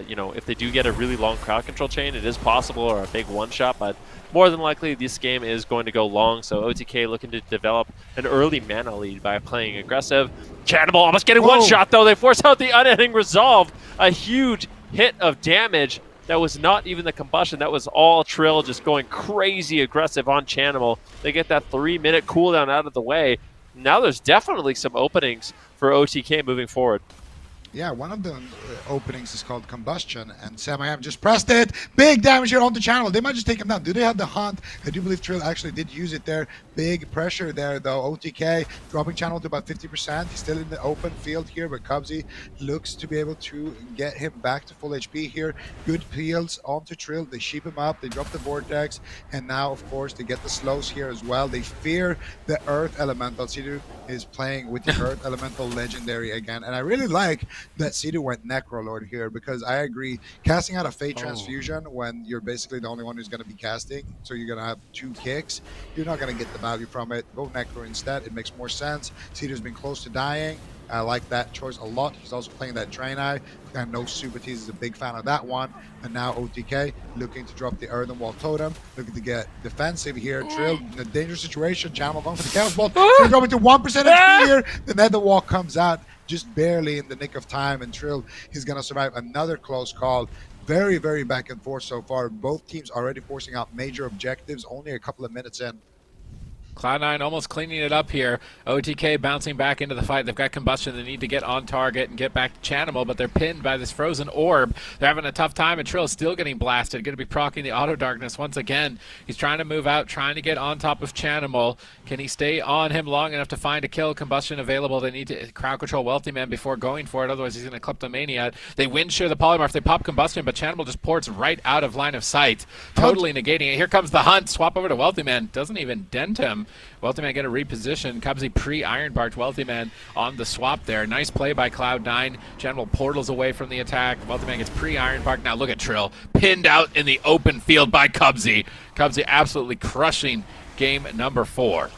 You know, if they do get a really long crowd control chain, it is possible, or a big one-shot, but more than likely this game is going to go long. So OTK looking to develop an early mana lead by playing aggressive. Chanimal almost getting one shot, though. They force out the unending resolve. A huge hit of damage. That was not even the combustion. That was all Trill just going crazy aggressive on Chanimal. They get that 3-minute cooldown out of the way. Now there's definitely some openings for OTK moving forward. Yeah, one of the openings is called Combustion, and Samizy just pressed it. Big damage here on the Chanimal. They might just take him down. Do they have the hunt? I do believe Trill actually did use it there. Big pressure there, though. OTK dropping Chanimal to about 50%. He's still in the open field here, but Cubsy looks to be able to get him back to full HP here. Good peels onto Trill. They sheep him up. They drop the Vortex, and now, of course, they get the slows here as well. They fear the Earth Elemental. Sidu is playing with the Earth Elemental Legendary again, and I really like that Sidu went Necrolord here, because I agree, casting out a Fate Transfusion when you're basically the only one who's going to be casting, so you're going to have 2 kicks, you're not going to get the value from it. Go Necro instead. It makes more sense. Sidu's been close to dying. I like that choice a lot. He's also playing that Draenei. And no Super Tease is a big fan of that one. And now OTK looking to drop the Earthen Wall Totem, looking to get defensive here. Trill in a dangerous situation. Chanimal going for the Chaos Bolt. Trill going to 1% HP here. The Nether Wall comes out just barely in the nick of time, and Trill is going to survive another close call. Very, very back and forth so far. Both teams already forcing out major objectives, only a couple of minutes in. Cloud9 almost cleaning it up here. OTK bouncing back into the fight. They've got Combustion. They need to get on target and get back to Chanimal, but they're pinned by this frozen orb. They're having a tough time, and Trill is still getting blasted. Going to be proccing the Auto Darkness once again. He's trying to move out, trying to get on top of Chanimal. Can he stay on him long enough to find a kill? Combustion available. They need to crowd control Wealthy Man before going for it, otherwise he's going to Kleptomania. They wind shear the Polymorph. They pop Combustion, but Chanimal just ports right out of line of sight, totally negating it. Here comes the hunt. Swap over to Wealthy Man. Doesn't even dent him. Wealthy Man get a reposition. Cubsy pre-Iron Barked Wealthy Man on the swap there. Nice play by Cloud9. Chanimal portals away from the attack. Wealthy Man gets pre-Iron Bark. Now look at Trill. Pinned out in the open field by Cubsy. Cubsy absolutely crushing game number 4.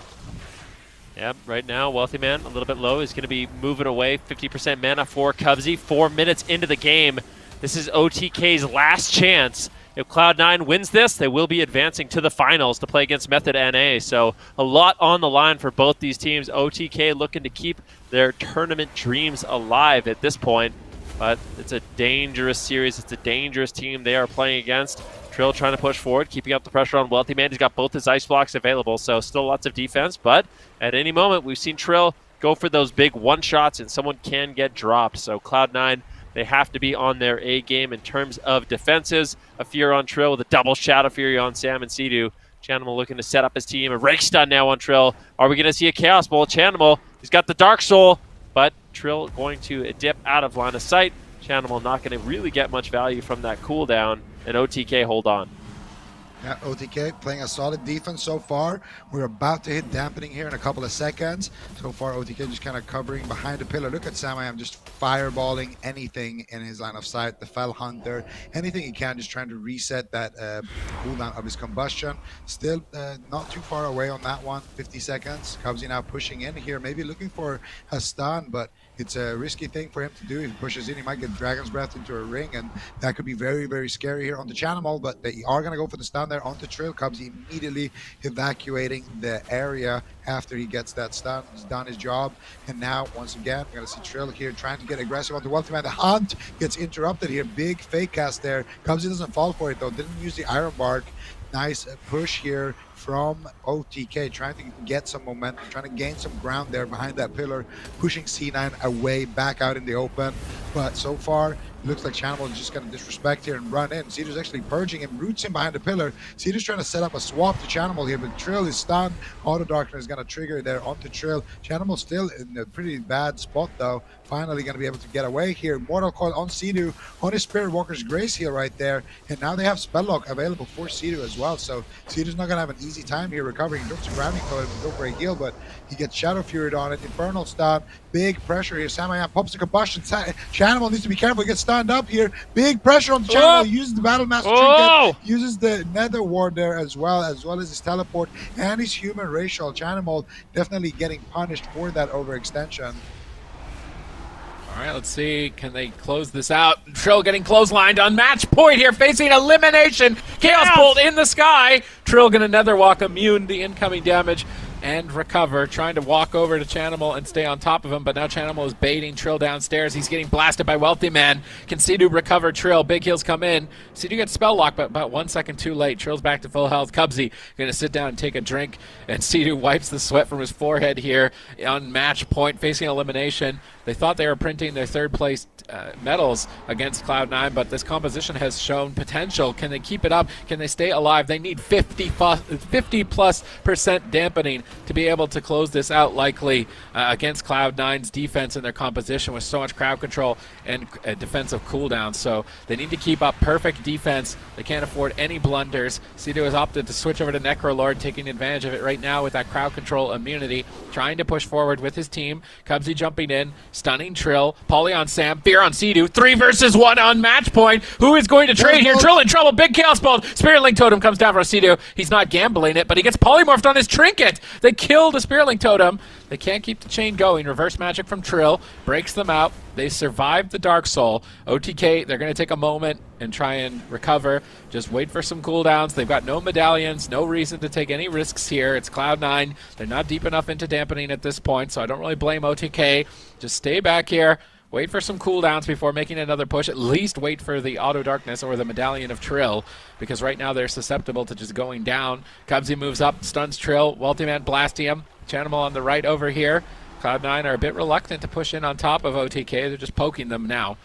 Yep, right now, Wealthy Man a little bit low. He's going to be moving away. 50% mana for Cubsy. 4 minutes into the game. This is OTK's last chance. If Cloud9 wins this, they will be advancing to the finals to play against Method NA. So a lot on the line for both these teams. OTK looking to keep their tournament dreams alive at this point. But it's a dangerous series. It's a dangerous team they are playing against. Trill trying to push forward, keeping up the pressure on Wealthy Man. He's got both his ice blocks available, so still lots of defense. But at any moment, we've seen Trill go for those big one-shots, and someone can get dropped. So Cloud9 They have to be on their A game in terms of defenses. A Fear on Trill with a double Shadow Fury on Sam and Sea-Doo. Chanimal looking to set up his team. A Rake Stun now on Trill. Are we going to see a Chaos Bolt? Chanimal, he's got the Dark Soul, but Trill going to dip out of line of sight. Chanimal not going to really get much value from that cooldown, and OTK hold on. Yeah, OTK playing a solid defense so far. We're about to hit dampening here in a couple of seconds. So far, OTK just kind of covering behind the pillar. Look at Samiam just fireballing anything in his line of sight. The Fell Hunter, anything he can, just trying to reset that cooldown of his combustion. Still not too far away on that one. 50 seconds. Cubsy now pushing in here, maybe looking for a stun, but it's a risky thing for him to do. If he pushes in, he might get Dragon's Breath into a ring, and that could be very, very scary here on the Chanimal, but they are going to go for the stun there onto Trill. Cubsy immediately evacuating the area after he gets that stun. He's done his job, and now, once again, we're going to see Trill here trying to get aggressive on the Wealthy Man. The hunt gets interrupted here. Big fake cast there. Cubsy doesn't fall for it, though. Didn't use the Iron Bark. Nice push here from OTK, trying to get some momentum, trying to gain some ground there behind that pillar, pushing C9 away, back out in the open. But so far, it looks like Chanimal is just going to disrespect here and run in. Cedar's actually purging him, roots him behind the pillar. Cedar's trying to set up a swap to Chanimal here, but Trill is stunned. Auto Darkness is going to trigger there onto Trill. Chanimal still in a pretty bad spot, though. Finally going to be able to get away here. Mortal Coil on Sea-Doo, on his Spirit Walker's Grace Heal right there. And now they have Spell Lock available for Sea-Doo as well. So Sea-Doo's not going to have an easy time here recovering. He drops a Grounding Coil to go for a heal, but he gets Shadow Fury on it. Infernal Stun. Big pressure here. Samayan pops the combustion. Chanimal needs to be careful. He gets stunned up here. Big pressure on the Chanimal. Uses the Battle Master Trinket. Uses the Nether Ward there as well as his teleport and his human racial. Chanimal definitely getting punished for that overextension. All right, let's see. Can they close this out? Trill getting clotheslined on match point here, facing elimination. Chaos Bolt in the sky. Trill gonna Nether Walk, immune the incoming damage and recover, trying to walk over to Chanimal and stay on top of him, but now Chanimal is baiting Trill downstairs. He's getting blasted by Wealthy Man. Can Sea-Doo recover Trill? Big heals come in. Sea-Doo gets spell locked, but about 1 second too late. Trill's back to full health. Cubsy gonna sit down and take a drink, and Sea-Doo wipes the sweat from his forehead here on match point, facing elimination. They thought they were printing their third place medals against Cloud9, but this composition has shown potential. Can they keep it up? Can they stay alive? They need 50+% dampening to be able to close this out likely against Cloud9's defense and their composition with so much crowd control and defensive cooldown. So they need to keep up perfect defense. They can't afford any blunders. Sea-Doo has opted to switch over to Necrolord, taking advantage of it right now with that crowd control immunity, trying to push forward with his team. Cubsy jumping in, stunning Trill. Polly on Sam, Fear on Sea-Doo. 3 versus 1 on match point. Who is going to trade here? Trill in trouble. Big Chaos Bolt. Spirit Link Totem comes down for Sea-Doo. He's not gambling it, but he gets polymorphed on his trinket. They killed a Spirit Link Totem. They can't keep the chain going. Reverse magic from Trill breaks them out. They survived the Dark Soul. OTK, they're going to take a moment and try and recover. Just wait for some cooldowns. They've got no medallions, no reason to take any risks here. It's Cloud9. They're not deep enough into dampening at this point, so I don't really blame OTK. Just stay back here. Wait for some cooldowns before making another push. At least wait for the Auto Darkness or the Medallion of Trill, because right now they're susceptible to just going down. Cubsy moves up, stuns Trill. Wealthy Man blasting him. Chanimal on the right over here. Cloud9 are a bit reluctant to push in on top of OTK. They're just poking them now.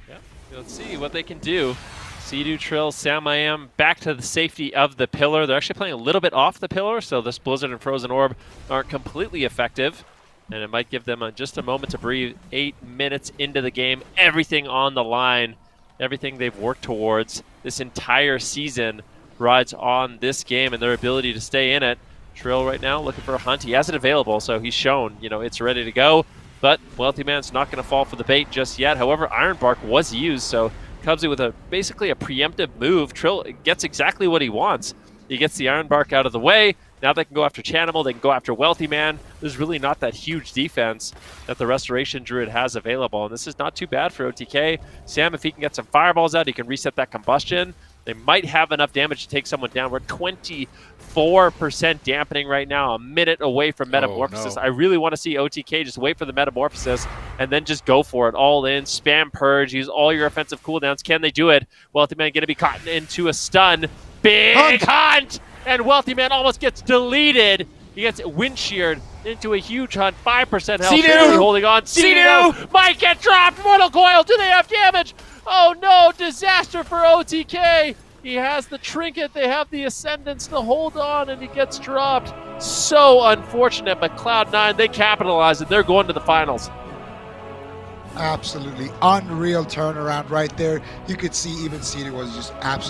Yeah, let's see what they can do. Sea-Doo, Trill, Samiam back to the safety of the pillar. They're actually playing a little bit off the pillar, so this Blizzard and Frozen Orb aren't completely effective. And it might give them just a moment to breathe. 8 minutes into the game, everything on the line, everything they've worked towards this entire season rides on this game and their ability to stay in it. Trill right now looking for a hunt. He has it available, so he's shown, it's ready to go. But Wealthy Man's not going to fall for the bait just yet. However, Iron Bark was used, so Cubsy with basically a preemptive move. Trill gets exactly what he wants. He gets the Iron Bark out of the way. Now they can go after Chanimal, they can go after Wealthy Man. There's really not that huge defense that the Restoration Druid has available, and this is not too bad for OTK. Sam, if he can get some fireballs out, he can reset that combustion. They might have enough damage to take someone down. We're 24% dampening right now, a minute away from Metamorphosis. Oh, no. I really want to see OTK just wait for the Metamorphosis and then just go for it. All in, spam Purge, use all your offensive cooldowns. Can they do it? Wealthy Man going to be caught into a stun. Big hunt! And Wealthy Man almost gets deleted. He gets wind sheared into a huge hunt. 5% health. Sea-Doo! Barely holding on. Sea-Doo might get dropped. Mortal Coil. Do they have damage? Oh no! Disaster for OTK. He has the trinket. They have the Ascendance to hold on, and he gets dropped. So unfortunate, but Cloud9, they capitalize it. They're going to the finals. Absolutely unreal turnaround right there. You could see even Cedar was just absolutely